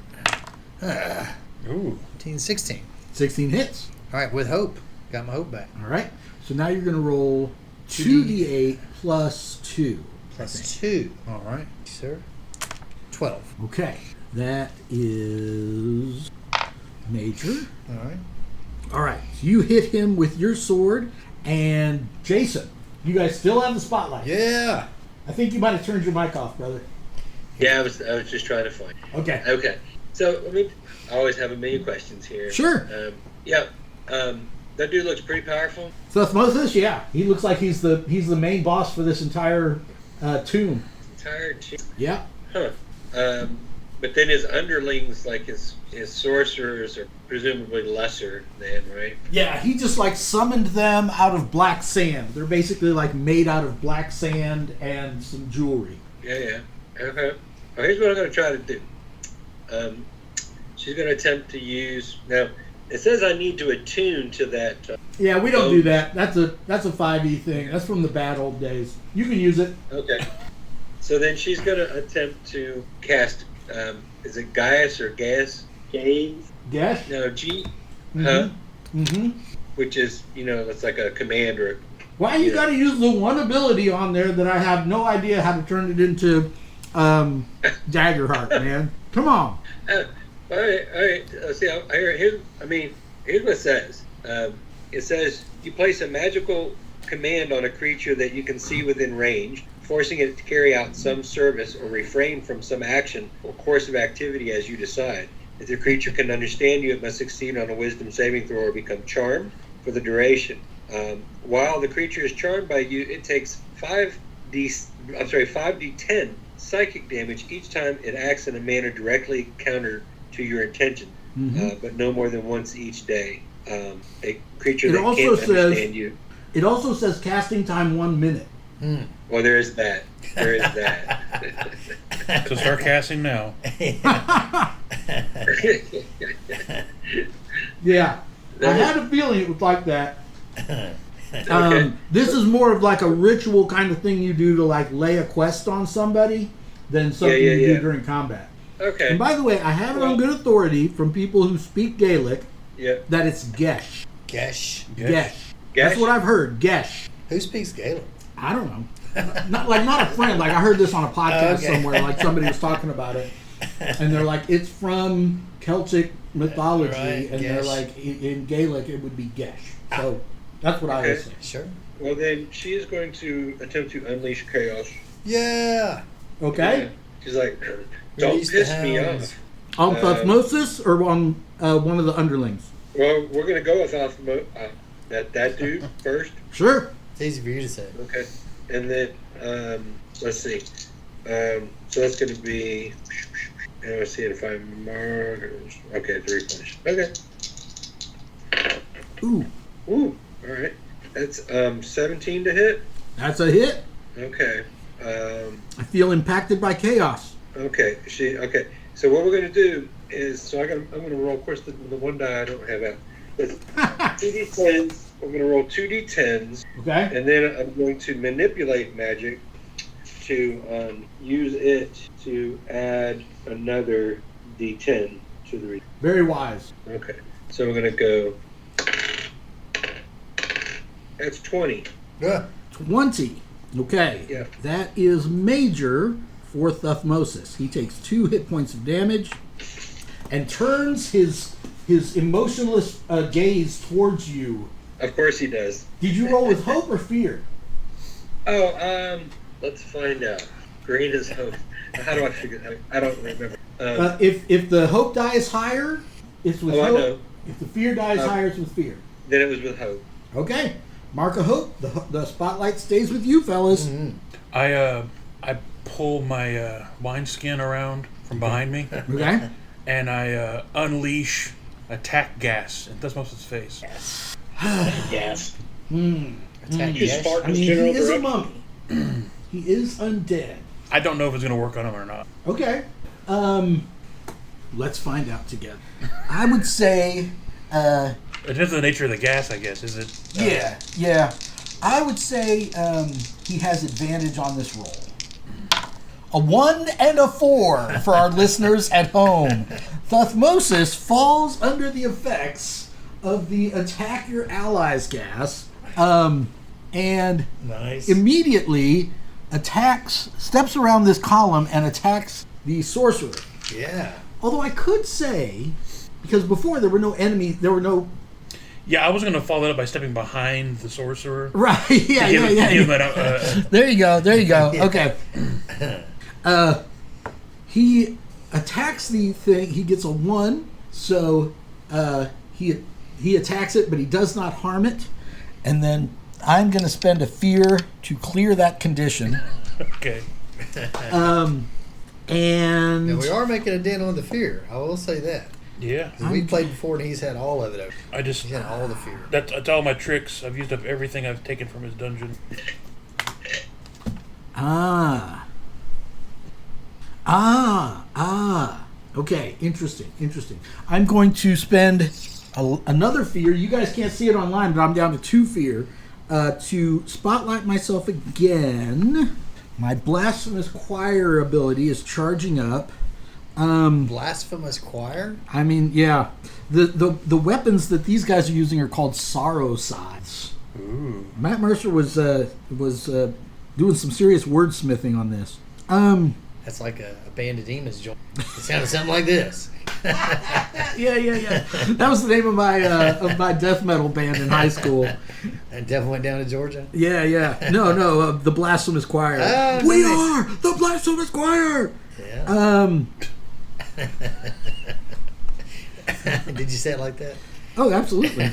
Ooh. 15, 16. 16 hits. All right, with hope. Got my hope back. All right. So now you're going to roll 2d8 2d8 plus 2. +2. All right, sir. 12. Okay. That is major. All right. All right. So you hit him with your sword. And Jason, you guys still have the spotlight. Yeah. I think you might have turned your mic off, brother. Yeah, I was just trying to find. Okay. Okay. So I always have a million questions here. Sure. That dude looks pretty powerful. Thutmose, yeah. He looks like he's the main boss for this entire tomb. Yeah. Huh. But then his underlings, like his sorcerers, are presumably lesser than, right? Yeah, he just like summoned them out of black sand. They're basically like made out of black sand and some jewelry. Yeah. Okay. Well, here's what I'm going to try to do. She's going to attempt to use... Now, it says I need to attune to that... Yeah, we don't do that. That's a 5e thing. That's from the bad old days. You can use it. Okay. So then she's going to attempt to cast... is it Gaius or Gaius? Gaze. Guess? No, G... Mm-hmm. Huh? Mm-hmm. Which is, it's like a command or... Why you got to use the one ability on there that I have no idea how to turn it into Daggerheart, man? Come on. All right. See, here's what it says. It says you place a magical command on a creature that you can see within range, forcing it to carry out some service or refrain from some action or course of activity as you decide. If the creature can understand you, it must succeed on a wisdom saving throw or become charmed for the duration. While the creature is charmed by you, it takes 5d10 psychic damage each time it acts in a manner directly counter to your intention, but no more than once each day. A creature that can't understand you. It also says casting time 1 minute. Well, there is that. So start casting now. Yeah. I had a feeling it was like that. Okay. This is more of like a ritual kind of thing you do to like lay a quest on somebody than something you do during combat. Okay. And by the way, I have it on good authority from people who speak Gaelic Yeah. that it's Gesh. Gesh. Gesh. That's what I've heard. Gesh. Who speaks Gaelic? I don't know. Not a friend. Like I heard this on a podcast somewhere. Like somebody was talking about it, and they're like, it's from Celtic mythology, Right, and they're like, in Gaelic it would be Gesh. So that's what I always say. Sure. Well, then she is going to attempt to unleash chaos. Yeah. Okay. Yeah. She's like, don't Release the piss me hounds. off. On Thutmose or on one of the underlings? Well, we're going to go with that dude first. Sure. It's easy for you to say. Okay. And then, let's see. So that's going to be, let's see if I mark. Okay, 3 flash. Okay. Ooh, Ooh, all right. That's 17 to hit. that's a hit. Okay. I feel impacted by chaos. Okay. Okay. So what we're going to do is, I'm going to roll, of course, the one die I don't have out. But 2d10s. I'm going to roll 2d10s. Okay. And then I'm going to manipulate magic to use it to add another d10 to the... Very wise. Okay. So we're going to go... That's 20. Yeah. 20. Okay. Yeah. That is major for Thutmose. He takes 2 hit points of damage and turns his emotionless gaze towards you. Of course he does. Did you roll with hope or fear? Oh, let's find out. Green is hope. How do I figure that? I don't remember. If the hope die is higher, it's with I hope. know. If the fear die is higher, it's with fear. Then it was with hope. Okay. Mark a hope. The spotlight stays with you, fellas. Mm-hmm. I I pull my wineskin around from behind me, Okay. and I unleash attack gas, and that's most of his face. Gas. Attack You gas. spark I his mean, general he is a direction. mummy. He is undead. I don't know if it's going to work on him or not. Okay. Let's find out together. I would say, It depends on the nature of the gas, I guess. Is it? yeah. I would say he has advantage on this roll. A 1 and a 4 for our listeners at home. Thuthmosis falls under the effects of the attack your allies gas, and Nice. immediately steps around this column and attacks the sorcerer. Yeah. Although I could say, because before there were no enemies, there were no... Yeah, I was going to follow that up by stepping behind the sorcerer. Right, yeah. There you go. Okay. He attacks the thing. He gets a 1, so he attacks it, but he does not harm it. And then I'm going to spend a fear to clear that condition. Okay. And Now we are making a dent on the fear. I will say that. Yeah. 'Cause we played before and he's had all of it. He's He's had all the fear. That's all my tricks. I've used up everything I've taken from his dungeon. Okay, interesting. I'm going to spend another fear. You guys can't see it online, but I'm down to 2 fear to spotlight myself again. My blasphemous choir ability is charging up. Blasphemous choir? I mean, yeah. The weapons that these guys are using are called sorrow scythes. Ooh. Matt Mercer was doing some serious wordsmithing on this. That's like a band of demons joint. It sounded something like this. Yeah. That was the name of my death metal band in high school. And Devil went down to Georgia. Yeah. No, the Blasphemous Choir. Oh, We nice. are the Blasphemous Choir. Yeah. Did you say it like that? Oh, absolutely.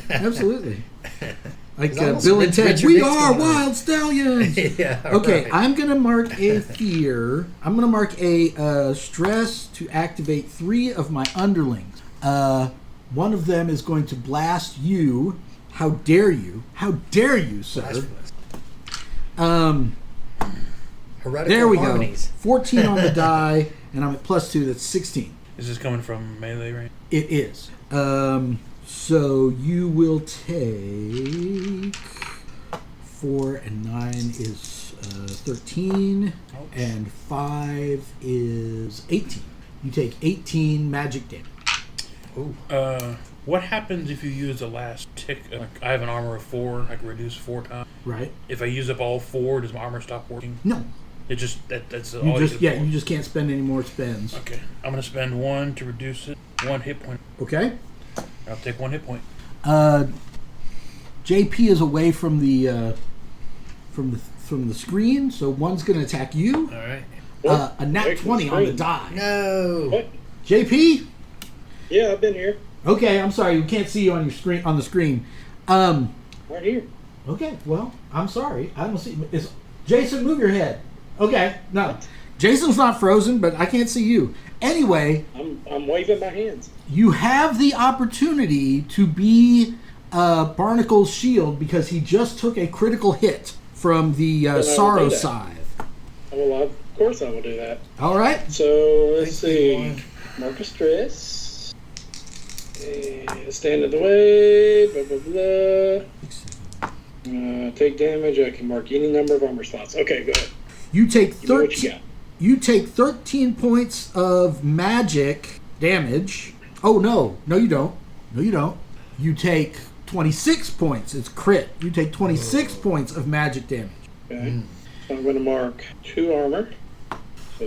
Like There's almost Bill and Richard Ted. We Nixon are on it. wild stallions. Yeah. Okay, right. I'm going to mark a fear. I'm going to mark a stress to activate 3 of my underlings. One of them is going to blast you. How dare you? How dare you, sir? Blasphemous. Heretical There we harmonies. go. 14 on the die, and I'm at +2. That's 16. Is this coming from melee range? It is. So you will take 4 and 9 is 13, and 5 is 18. You take 18 magic damage. Ooh. What happens if you use the last tick? I have an armor of 4. I can reduce 4 times. Right? If I use up all 4, does my armor stop working? No. It just that's all. You I just use it for. you just can't spend any more spends. Okay, I'm gonna spend 1 to reduce it. 1 hit point. Okay. I'll take 1 hit point. JP is away from the screen, so one's going to attack you. All right. A nat Break the 20 on the screen. die. No. What? JP. Yeah, I've been here. Okay, I'm sorry, we can't see you on your screen on the screen. Right here. Okay, well, I'm sorry, I don't see. Jason, move your head. Okay, no, Jason's not frozen, but I can't see you. Anyway, I'm waving my hands. you have the opportunity to be Barnacle's shield because he just took a critical hit from the I will Sorrow do that. Scythe. Well, of course I will do that. All right. So let's Thank you, see. Mark a stress. And stand in the way. Blah blah blah. Take damage. I can mark any number of armor slots. Okay, go ahead. You take Give me what you 13. got. You take 13 points of magic damage. Oh no, you don't. No, you don't. You take 26 points. It's crit. You take 26 points of magic damage. Okay. So I'm going to mark 2 armor. So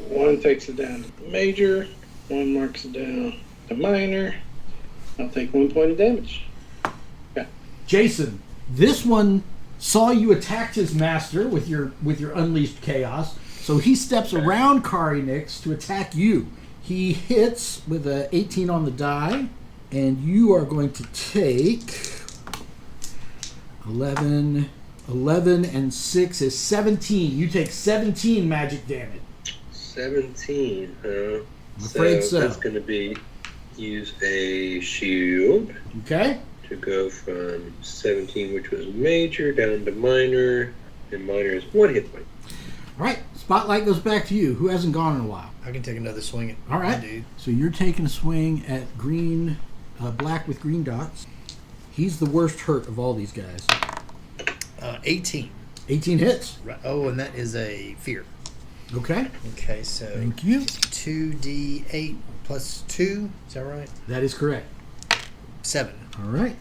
1 takes it down to major. 1 marks it down to minor. I'll take 1 point of damage. Jason, this one saw you attack his master with your unleashed chaos, so he steps around Karinix to attack you. He hits with a 18 on the die, and you are going to take 11, 11 and 6 is 17. You take 17 magic damage. 17, huh? I'm afraid so. That's going to be use a shield Okay. to go from 17, which was major, down to minor. And minor is 1 hit point. All right. Spotlight goes back to you. Who hasn't gone in a while? I can take another swing at All right. my dude. So you're taking a swing at green, black with green dots. He's the worst hurt of all these guys. 18. 18 hits. Right. Oh, and that is a fear. Okay. Okay, so Thank you. 2d8 plus 2. Is that right? That is correct. 7. All right.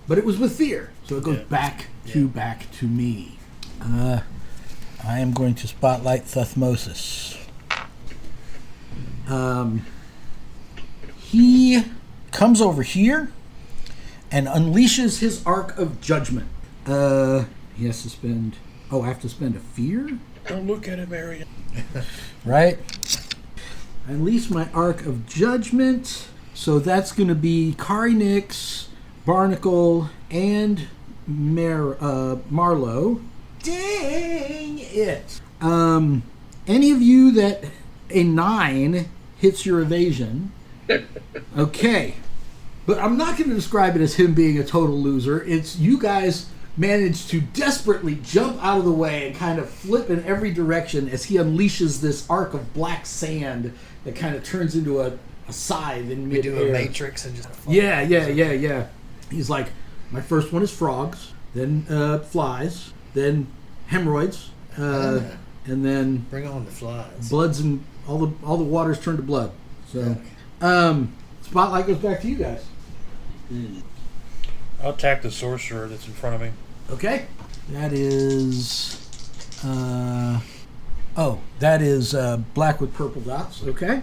But it was with fear, so it goes back to me. I am going to spotlight Thuthmosis. He comes over here and unleashes his Arc of Judgment. He has to spend... Oh, I have to spend a fear? Don't look at it, Marion. Right? I unleash my Arc of Judgment. So that's going to be Karinix, Barnacle, and Marlowe. Dang it! Any of you that a 9 hits your evasion... Okay. But I'm not going to describe it as him being a total loser. It's you guys managed to desperately jump out of the way and kind of flip in every direction as he unleashes this arc of black sand that kind of turns into a scythe in We midair. do a matrix and just... Yeah. He's like, my first one is frogs, then flies, then hemorrhoids, and then Bring on the flies. bloods and all the waters turn to blood. So, spotlight goes back to you guys. I'll attack the sorcerer that's in front of me. Okay. That is... that is black with purple dots. Okay.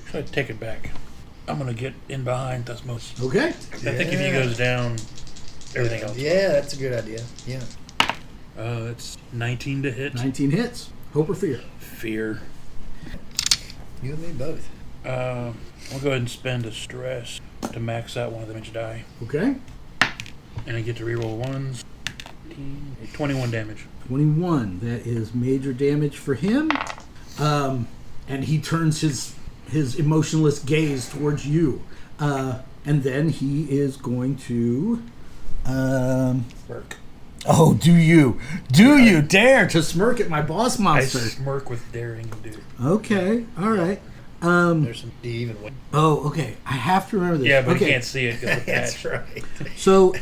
Should I take it back? I'm going to get in behind Thusmos. Okay. I think if he goes down, everything else. Yeah, that's a good idea. Yeah. That's 19 to hit. 19 hits. Hope or fear? Fear. You and me both. I'll go ahead and spend a stress to max out one of the damage die. Okay. And I get to reroll ones. 21 damage. 21. That is major damage for him. And he turns his emotionless gaze towards you. And then he is going to... Smirk. Oh, do you dare to smirk at my boss I monster? smirk with daring do. Okay, all right. There's some even one. Oh, okay. I have to remember this. Yeah, but okay. you can't see it because of the That's patch. right. So,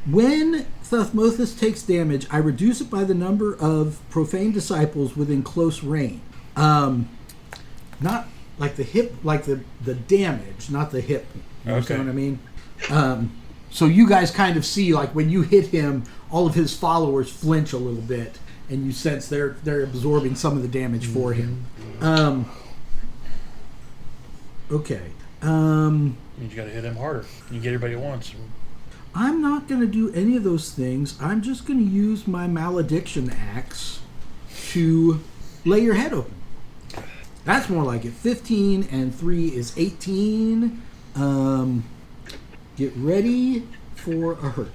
when Thuthmosis takes damage, I reduce it by the number of profane disciples within close range. Not like the hip, like the damage, not the hit. You understand what I mean? So you guys kind of see, like, when you hit him, all of his followers flinch a little bit, and you sense they're absorbing some of the damage for him. Okay. You got to hit him harder. You get everybody at once. I'm not going to do any of those things. I'm just going to use my malediction axe to lay your head open. That's more like it. 15 and 3 is 18. Get ready for a hurt.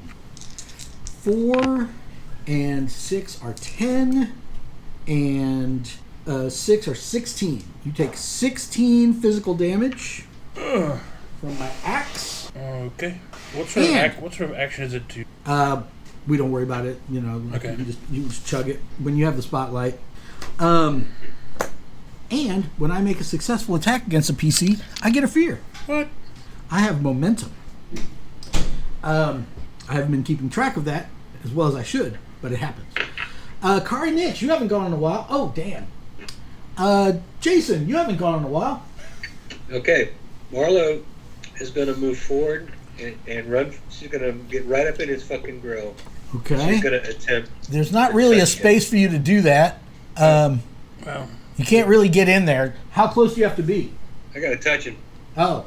4 and 6 are 10. And 6 are 16. You take 16 physical damage from my axe. Okay. What sort of action is it to? We don't worry about it. You know, Okay. you just chug it when you have the spotlight. And when I make a successful attack against a PC, I get a fear. What? I have momentum. I haven't been keeping track of that as well as I should, but it happens. Kari Nitch, you haven't gone in a while. Oh, damn. Jason, you haven't gone in a while. Okay. Marlo is going to move forward and run. She's going to get right up in his fucking grill. Okay. She's going to attempt. There's not really a space for you to do that. Well, You can't really get in there. How close do you have to be? I got to touch him. Oh.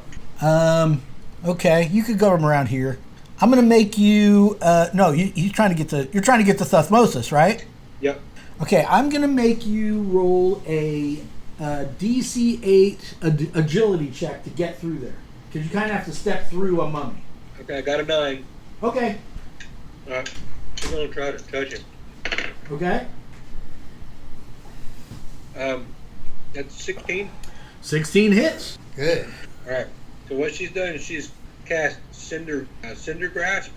Okay. You could go from around here. I'm gonna make you. No, you're trying to get the Thuthmosis, right? Yep. Okay. I'm gonna make you roll a DC 8 agility check to get through there, because you kind of have to step through a mummy. Okay, I got a 9. Okay. All right, I'm gonna try to touch him. Okay. That's 16. 16 hits. Good. All right. So what she's done is she's cast cinder grasp.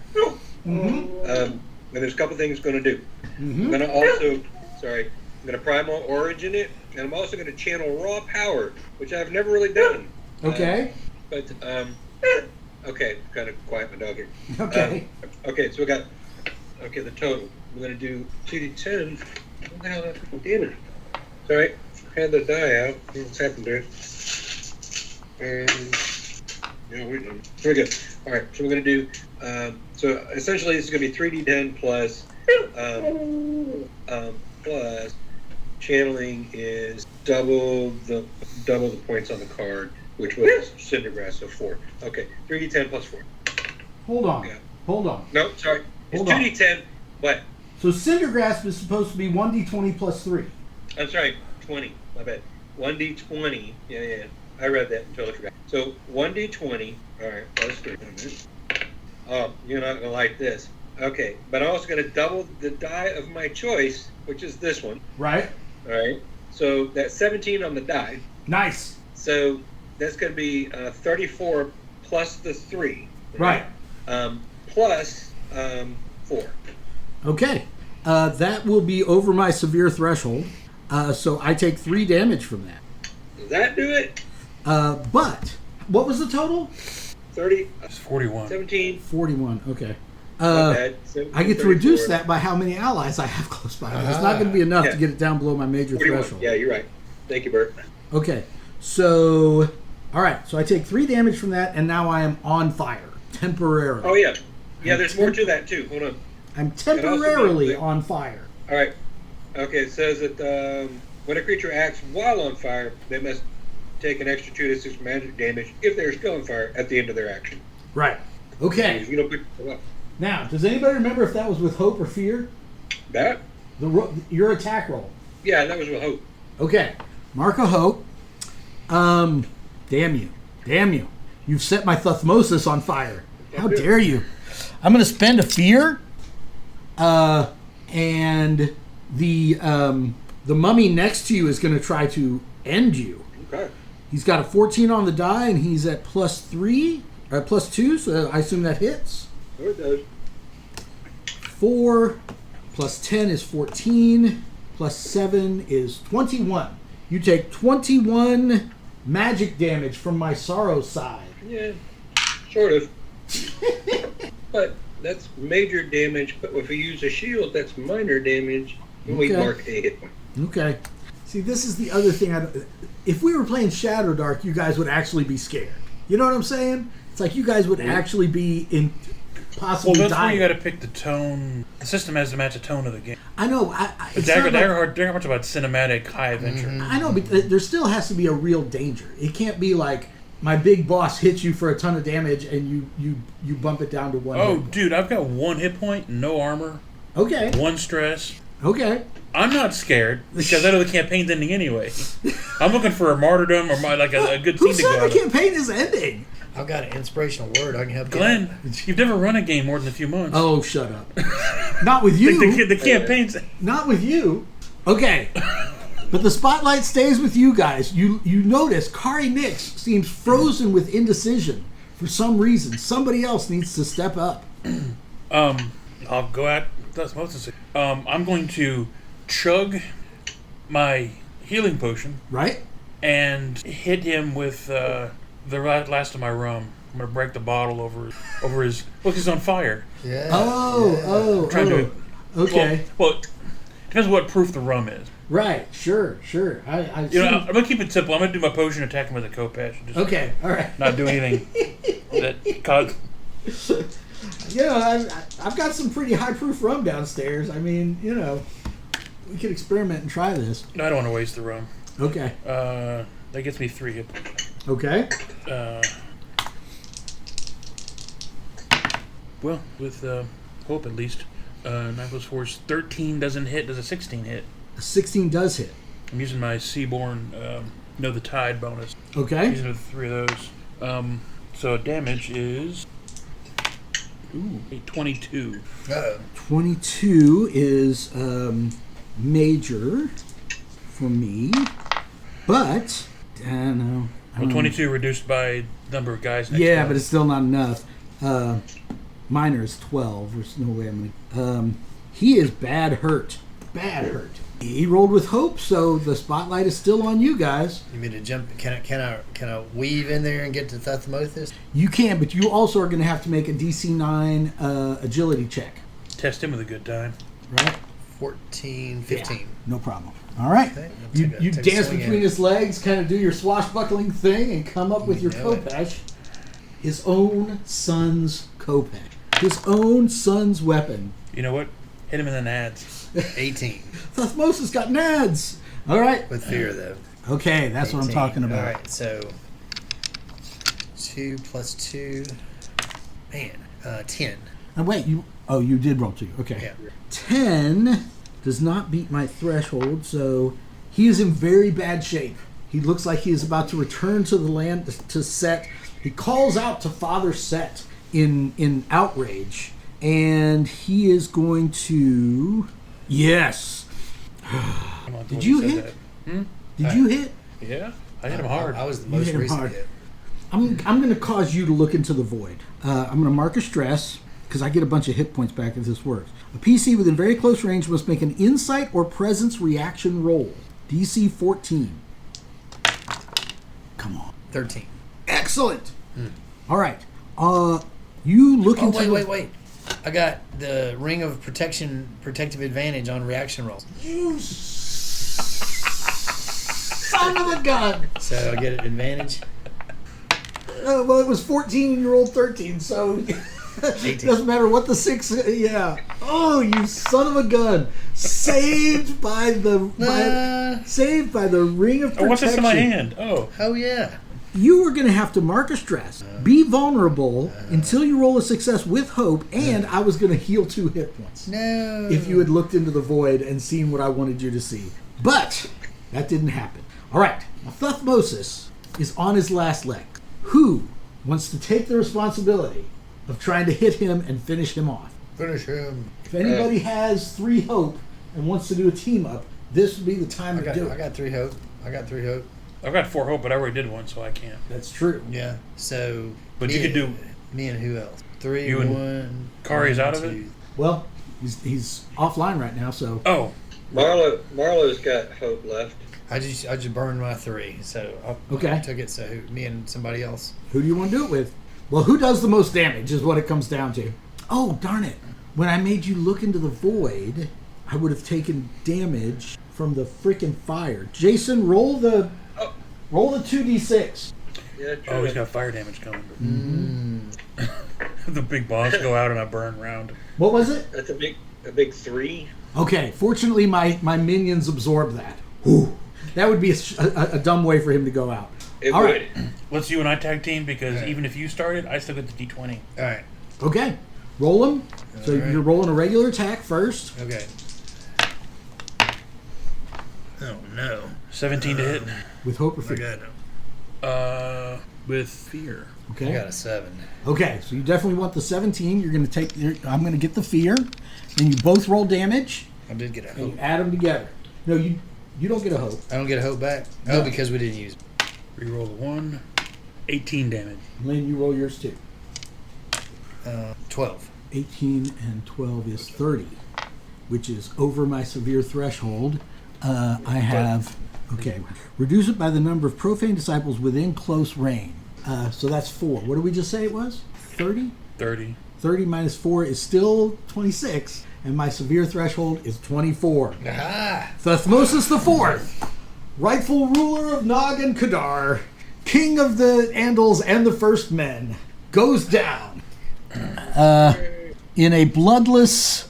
Mm-hmm. And there's a couple things going to do. Mm-hmm. I'm going to also, I'm going to primal origin it, and I'm also going to channel raw power, which I've never really done. Okay. Okay, kind of quiet my dog here. Okay. Okay, so we got, the total. We're going to do 2d10. What the hell? Damn it. Sorry, had the die out. What's happened to it? Yeah, we're done. Here we go. All right, so we're going to do, so essentially this is going to be 3d10 plus channeling is double the points on the card, which was Cindergrass, so 4. Okay, 3d10 plus 4. Hold on. Yeah. Hold on. No, sorry. It's Hold on. 2d10. What? So Cindergrasp is supposed to be 1d20 plus 3. I'm sorry, 20. My bad. 1d20. Yeah. I read that and totally forgot. So 1d20. All right, let's do it. Oh, you're not gonna like this. Okay, but I'm also gonna double the die of my choice, which is this one. Right? All right. So that's 17 on the die. Nice. So that's gonna be 34 plus the 3. Right. Plus 4. Okay. That will be over my severe threshold. So I take 3 damage from that. Does that do it? But what was the total? 30. It's 41. 17. 41. Okay. Not bad. I get to reduce that by how many allies I have close by. It's not going to be enough to get it down below my major 41. threshold. Yeah, you're right. Thank you, Bert. Okay. So, all right. So I take 3 damage from that, and now I am on fire temporarily. Oh, yeah. Yeah, there's more to that, too. Hold on. I'm temporarily on fire. All right. Okay, it says that when a creature acts while on fire, they must take an extra 2 to 6 magic damage if they're still on fire at the end of their action. Right. Okay. You don't pick it up. Now, does anybody remember if that was with hope or fear? That? Your attack roll. Yeah, that was with hope. Okay. Mark a hope. Damn you. Damn you. You've set my Thuthmosis on fire. How dare you? I'm going to spend a fear. And the mummy next to you is going to try to end you. Okay. He's got a 14 on the die, and he's at +3 or +2, so I assume that hits. Oh, it does. 4 plus 10 is 14, plus 7 is 21. You take 21 magic damage from my sorrow side. Yeah, sort of. But that's major damage, but if we use a shield, that's minor damage. And we mark a hit point. Okay. See, this is the other thing. If we were playing Shadow Dark, you guys would actually be scared. You know what I'm saying? It's like you guys would actually be in possibly Well, that's dying. where you got to pick the tone. The system has to match the tone of the game. I know. It's not like- Daggerheart, they're much about cinematic high adventure. I know, but there still has to be a real danger. It can't be like my big boss hits you for a ton of damage and you bump it down to 1 hit Oh, point. dude, I've got 1 hit point, no armor, Okay. 1 stress. Okay. I'm not scared because I know the campaign's ending anyway. I'm looking for a martyrdom or a good Who team to said go the out. campaign is ending? I've got an inspirational word. I can help you. Glenn, you've never run a game more than a few months. Oh, shut up. Not with you. The campaign's... Not with you. Okay. But the spotlight stays with you guys. You notice Kari Nix seems frozen with indecision for some reason. Somebody else needs to step up. I'll go at... That's most of it. I'm going to chug my healing potion Right? and hit him with the last of my rum. I'm going to break the bottle over his... Look, he's on fire. Yeah. Trying to... Okay. Well, depends what proof the rum is. Right. Sure. I'm going to keep it simple. I'm going to do my potion attack him with a Kopesh. And just Okay. All right. not do anything that cause... You know, I've got some pretty high proof rum downstairs. I mean, you know, we could experiment and try this. No, I don't want to waste the rum. Okay. That gets me 3 hit points. Okay. Well, with hope at least. 9 plus 4 is 13 doesn't hit. Does a 16 hit? A 16 does hit. I'm using my Seaborn Know the Tide bonus. Okay. Using 3 of those. So damage is Ooh, a 22. Uh-oh. 22 is major for me, but I don't know. Well, 22 reduced by number of guys next to Yeah, him. but it's still not enough. Minor is 12. There's no way I'm gonna. He is bad hurt. Bad hurt. He rolled with hope, so the spotlight is still on you guys. You mean to jump? Can I weave in there and get to Thutmosis? You can, but you also are going to have to make a DC 9 agility check. Test him with a good time. Right? 14, 15. Yeah, no problem. All right. Okay, You take a dance swing between at it. his legs, kind of do your swashbuckling thing, and come up with your know it. Kopesh. His own son's Kopesh. His own son's weapon. You know what? Hit him in the nads. 18 Thutmosis got nads. All right. with fear though. Okay, that's what I'm 18. talking about. All right, so 2 plus 2, man, 10. And wait, you did roll 2. Okay. Yeah. 10 does not beat my threshold, so he is in very bad shape. He looks like he is about to return to the land to Set. He calls out to Father Set in outrage, and he is going to. Yes. Come on, Did what you said hit? that. Did you hit? Yeah, I hit him hard. I was the You most hit him recent hard. hit. I'm going to cause you to look into the void. I'm going to mark a stress because I get a bunch of hit points back if this works. A PC within very close range must make an insight or presence reaction roll. DC 14. Come on. 13. Excellent. All right. You look Oh, into wait. I got the ring of protective advantage on reaction rolls. You son of a gun. So I get an advantage. Well, it was 14 and you rolled 13, so 18. doesn't matter what the 6. Yeah. Oh, you son of a gun! Saved by the saved by the ring of protection. Oh, what's this in my hand? Oh, Oh yeah. You are going to have to mark a stress, be vulnerable until you roll a success with hope, and I was going to heal 2 hit points. No. If you had looked into the void and seen what I wanted you to see. But that didn't happen. All right. Now, Thutmosis is on his last leg. Who wants to take the responsibility of trying to hit him and finish him off? Finish him. If anybody has 3 hope and wants to do a team up, this would be the time to do it. I got 3 hope. I've got 4 hope, but I already did one, so I can't. That's true. Yeah. So. But you could do. Me and who else? 3, You and 1. Kari's out of 2. it? Well, he's offline right now, so. Oh, Marlowe's got hope left. I just burned my 3, so Okay. I took it. So me and somebody else. Who do you want to do it with? Well, who does the most damage is what it comes down to. Oh, darn it. When I made you look into the void, I would have taken damage from the freaking fire. Jason, roll the 2d6. Yeah, oh, he's got fire damage coming. The big boss go out and I burn round. What was it? That's a big 3. Okay, fortunately my minions absorb that. Whew. That would be a dumb way for him to go out. It All would. right. Let's you and I tag team because Okay. even if you started, I still get the D20. All right. Okay, roll them. So All right. you're rolling a regular attack first. Okay. Oh no. 17 to hit. With hope or I fear. got With fear. Okay. I got a 7. Okay, so you definitely want the 17. You're going to take. I'm going to get the fear. Then you both roll damage, I did get a and hope. you add them together. No, you don't get a hope. I don't get a hope back. No. Oh, because we didn't use it. Reroll the 1. 18 damage. Lynn, you roll yours too. 12. 18 and 12 is 30, which is over my severe threshold. I have. Okay, reduce it by the number of profane disciples within close range. So that's 4. What did we just say it was? 30? 30. 30 minus 4 is still 26, and my severe threshold is 24. Ah! Thutmosis the Fourth, rightful ruler of Nog and Kadar, king of the Andals and the First Men, goes down in a bloodless,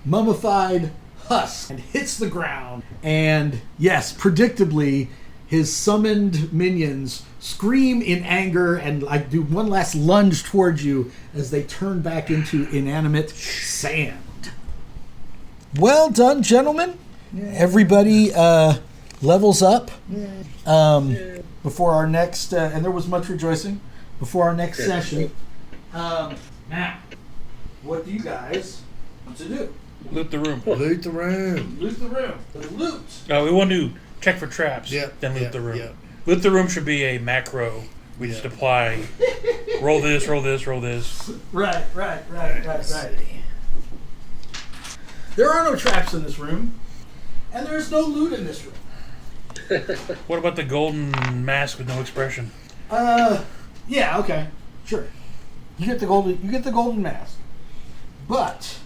mummified husk and hits the ground. And yes, predictably, his summoned minions scream in anger and like do one last lunge towards you as they turn back into inanimate sand. Well done, gentlemen. Everybody levels up before our next, and there was much rejoicing, before our next session. Now, what do you guys want to do? Loot the room. Loot the room. Loot the room. The loot. We want to check for traps. Yep, Then loot yep, the room. yep. Loot the room should be a macro. We just apply. Roll this. Roll this. Roll this. Right. There are no traps in this room, and there is no loot in this room. What about the golden mask with no expression? Yeah, okay, sure. You get the golden mask, but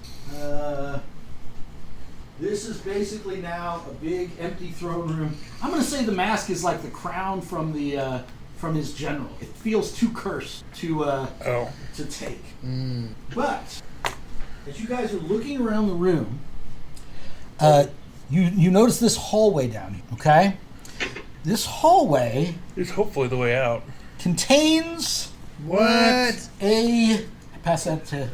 this is basically now a big empty throne room. I'm gonna say the mask is like the crown from the from his general. It feels too cursed to take. But as you guys are looking around the room, you notice this hallway down here. Okay, this hallway It's hopefully the way out. contains What? pass that to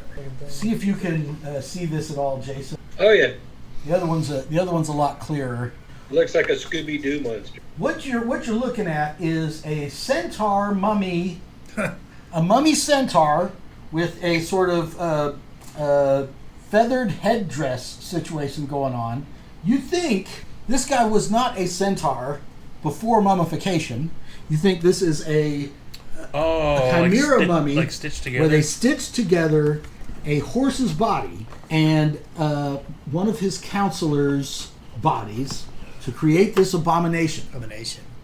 see if you can see this at all, Jason. Oh yeah, The other one's a lot clearer. looks like a Scooby Doo monster. What you're looking at is a centaur mummy, a mummy centaur with a sort of feathered headdress situation going on. You think this guy was not a centaur before mummification. You think this is a chimera mummy, like stitched together. where they stitched together a horse's body and one of his counselors' bodies to create this abomination.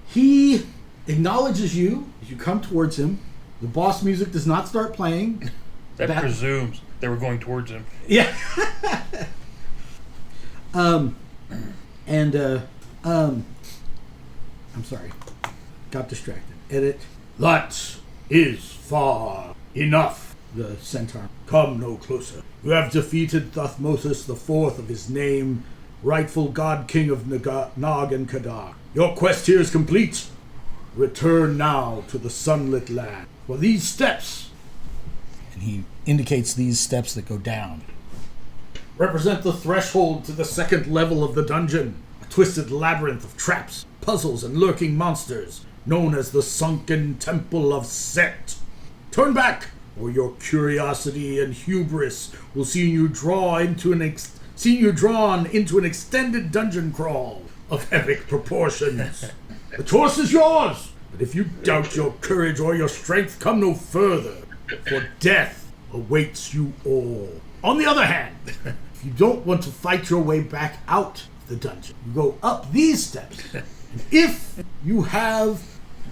He acknowledges you as you come towards him. The boss music does not start playing. That presumes they were going towards him. Yeah. I'm sorry. Got distracted. Edit. That is far enough, the centaur. Come no closer. You have defeated Thutmose the fourth of his name, rightful god king of Nog and Kadar. Your quest here is complete. Return now to the sunlit land. For these steps, and he indicates these steps that go down, represent the threshold to the second level of the dungeon. A twisted labyrinth of traps, puzzles, and lurking monsters, known as the Sunken Temple of Set. Turn back, or your curiosity and hubris will see you drawn into an extended dungeon crawl of epic proportions. The choice is yours, but if you doubt your courage or your strength, come no further, for death awaits you all. On the other hand, if you don't want to fight your way back out of the dungeon, you go up these steps. And if you have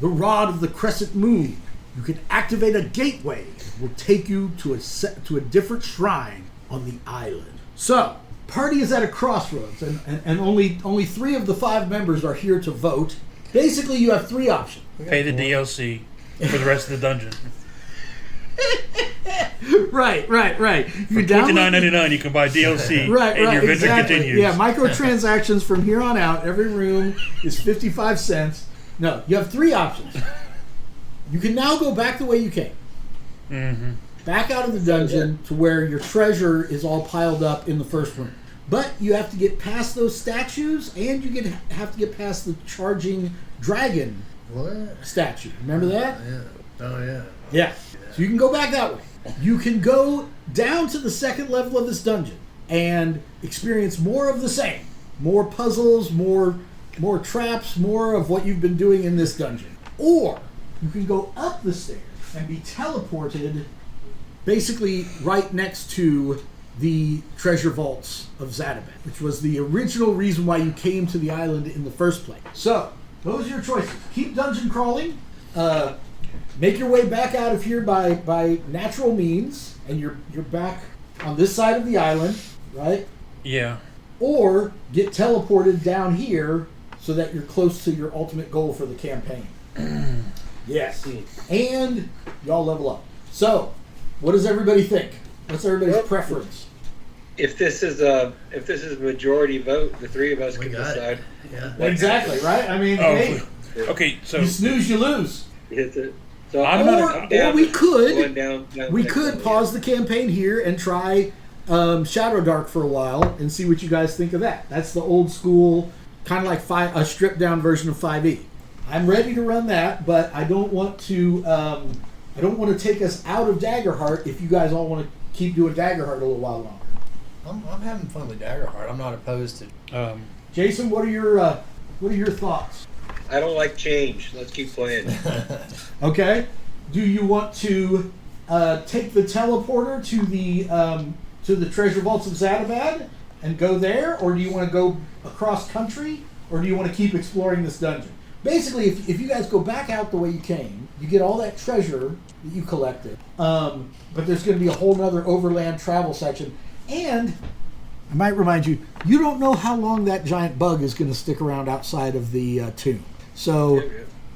the Rod of the Crescent Moon, you can activate a gateway that will take you to a different shrine on the island. So, party is at a crossroads, and only 3 of the 5 members are here to vote. Basically, you have 3 options. Pay the DLC for the rest of the dungeon. Right. For $29.99, you can buy DLC, and your adventure exactly. continues. Yeah, microtransactions from here on out. Every room is 55 cents. No, you have 3 options. You can now go back the way you came. Mm-hmm. Back out of the dungeon to where your treasure is all piled up in the first room. But you have to get past those statues, and you have to get past the charging dragon statue. Remember that? Yeah. Oh, yeah. Yeah. So you can go back that way. You can go down to the second level of this dungeon and experience more of the same. More puzzles, more traps, more of what you've been doing in this dungeon. Or you can go up the stairs and be teleported basically right next to the Treasure Vaults of Zadabad, which was the original reason why you came to the island in the first place. So, those are your choices. Keep dungeon crawling, make your way back out of here by natural means, and you're back on this side of the island, right? Yeah. Or get teleported down here so that you're close to your ultimate goal for the campaign. Yes. And y'all level up. So, what does everybody think? What's everybody's preference? If this is majority vote, the 3 of us can decide. Yeah. Exactly, right? I mean, hey, Okay, so you snooze, you lose. So Or we could down pause the campaign here and try Shadow Dark for a while and see what you guys think of that. That's the old school, kind of like a stripped down version of 5e. I'm ready to run that, but I don't want to I don't want to take us out of Daggerheart if you guys all want to keep doing Daggerheart a little while longer. I'm having fun with Daggerheart. I'm not opposed to. Jason, what are your thoughts? I don't like change. Let's keep playing. Okay. Do you want to take the teleporter to the Treasure Vaults of Zadabad and go there, or do you want to go across country, or do you want to keep exploring this dungeon? Basically, if you guys go back out the way you came, you get all that treasure that you collected, but there's going to be a whole nother overland travel section, and I might remind you, you don't know how long that giant bug is going to stick around outside of the tomb. So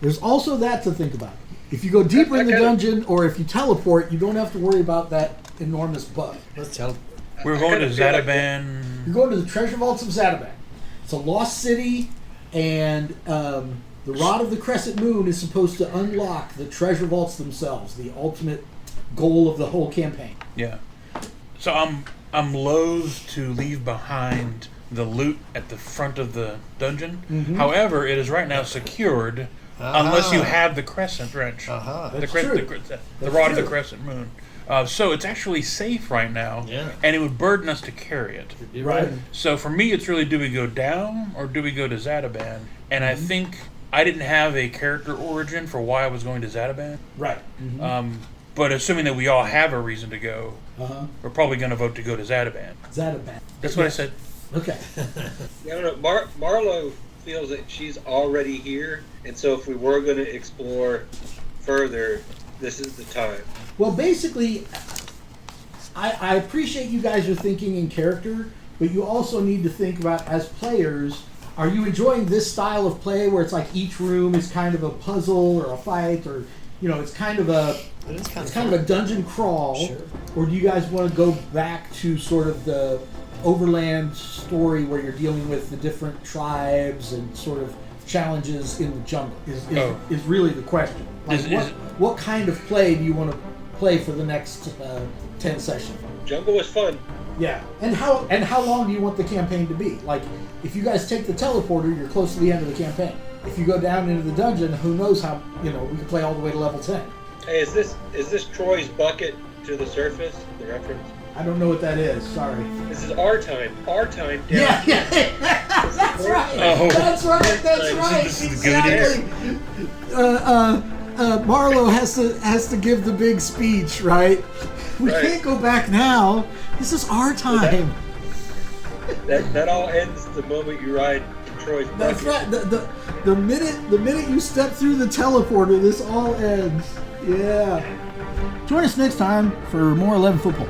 there's also that to think about. If you go deeper in the dungeon, or if you teleport, you don't have to worry about that enormous bug. Let's tell. We're going to Zadabad. You're going to the Treasure Vaults of Zadabad. It's a lost city, and the Rod of the Crescent Moon is supposed to unlock the treasure vaults themselves, the ultimate goal of the whole campaign. Yeah. So I'm loath to leave behind the loot at the front of the dungeon. Mm-hmm. However, it is right now secured unless you have the Crescent Wrench. That's true. The Rod of the Crescent Moon. So it's actually safe right now, and it would burden us to carry it. Right. So for me, it's really, do we go down or do we go to Zadabad? And I think I didn't have a character origin for why I was going to Zadabad. Right. Mm-hmm. But assuming that we all have a reason to go, we're probably going to vote to go to Zadabad. Zadabad. That's what I said. Okay. I don't know. Marlo feels that she's already here, and so if we were going to explore further, this is the time. Well, basically, I appreciate you guys are thinking in character, but you also need to think about, as players, are you enjoying this style of play where it's like each room is kind of a puzzle or a fight, or it's kind of a dungeon crawl, Sure. or do you guys want to go back to sort of the overland story where you're dealing with the different tribes and sort of challenges in the jungle? Is really the question. Like, what kind of play do you want to play for the next 10 sessions? Jungle was fun. Yeah, and how long do you want the campaign to be? Like, if you guys take the teleporter, you're close to the end of the campaign. If you go down into the dungeon, who knows how? We can play all the way to level 10. Hey, is this Troy's bucket to the surface? The reference? I don't know what that is. Sorry. This is our time. Our time. Down. Yeah. That's right. Oh. That's right. This is Exactly. Marlo has to give the big speech, right? We can't go back now. This is our time. That all ends the moment you ride Troy's bucket. That's right. The minute you step through the teleporter, this all ends. Yeah. Join us next time for more 11 football.